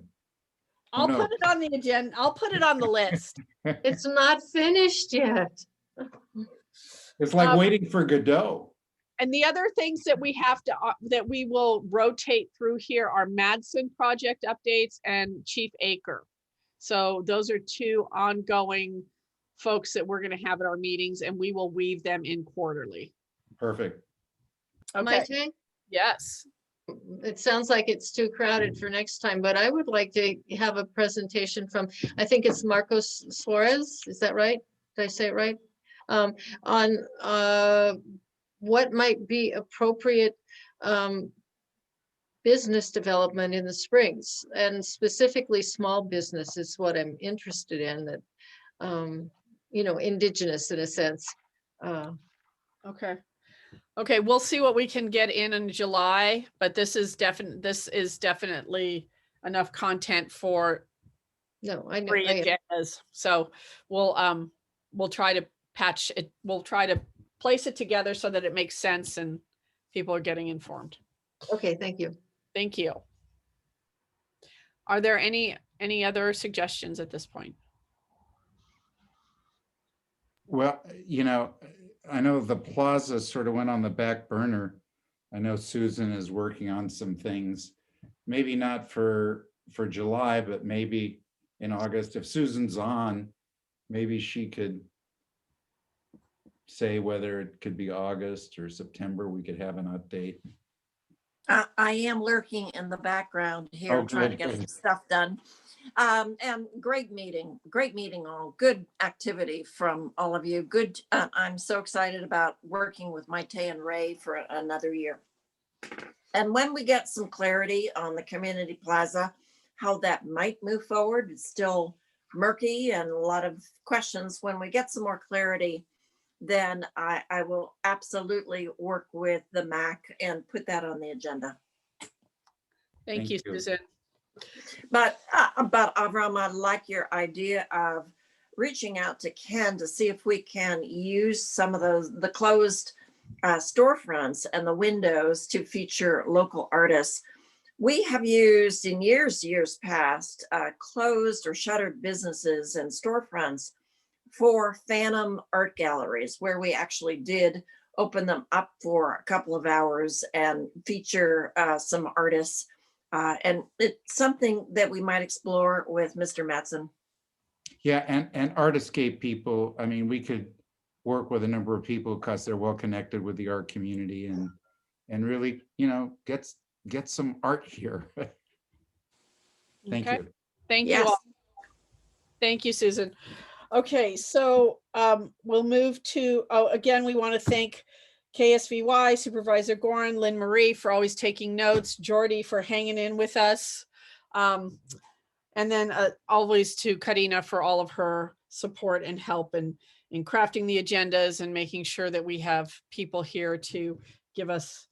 I'll put it on the agenda. I'll put it on the list. It's not finished yet. It's like waiting for Godot. And the other things that we have to, that we will rotate through here are Madsen project updates and Chief Acre. So those are 2 ongoing folks that we're going to have at our meetings, and we will weave them in quarterly. Perfect. Okay. Maite? Yes. It sounds like it's too crowded for next time, but I would like to have a presentation from, I think it's Marcos Suarez. Is that right? Did I say it right? On what might be appropriate business development in the Springs, and specifically small business is what I'm interested in, that, indigenous in a sense. Okay, we'll see what we can get in July, but this is definitely enough content for I know 3 agendas. So we'll try to patch it. We'll try to place it together so that it makes sense and people are getting informed. Okay, thank you. Thank you. Are there any other suggestions at this point? Well, I know the plaza sort of went on the back burner. I know Susan is working on some things, maybe not for July, but maybe in August. If Susan's on, maybe she could say whether it could be August or September, we could have an update. I am lurking in the background here, trying to get some stuff done. And great meeting all. Good activity from all of you. Good. I'm so excited about working with Maite and Ray for another year. And when we get some clarity on the community plaza, how that might move forward, it's still murky and a lot of questions. When we get some more clarity, then I will absolutely work with the MAC and put that on the agenda. Thank you, Susan. But Avram, I like your idea of reaching out to Ken to see if we can use some of the closed storefronts and the windows to feature local artists. We have used in years past closed or shuttered businesses and storefronts for phantom art galleries, where we actually did open them up for a couple of hours and feature some artists. And it's something that we might explore with Mr. Mattson. Yeah, and art escape people, I mean, we could work with a number of people because they're well connected with the art community and really, you know, get some art here. Thank Okay. you. Thank Yes. you all. Thank you, Susan. Okay, so we'll move to, again, we want to thank KSVY, Supervisor Gorin, Lynn Marie for always taking notes, Jordy for hanging in with us. And then always to Karina for all of her support and help in crafting the agendas and making sure that we have people here to give us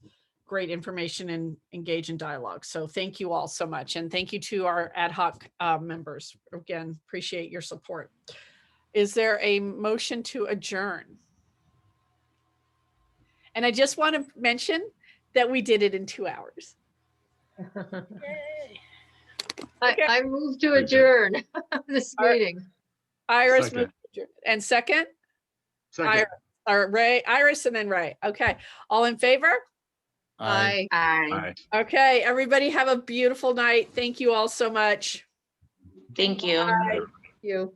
great information and engage in dialogue. So thank you all so much. And thank you to our ad hoc members. Again, appreciate your support. Is there a motion to adjourn? And I just want to mention that we did it in 2 hours. Yay. I move to adjourn this meeting. Iris Second. moved to adjourn. And second? Second. Iris and then Ray. Okay, all in favor? Aye. Aye. Okay, everybody have a beautiful night. Thank you all so much. Thank you. Bye. You.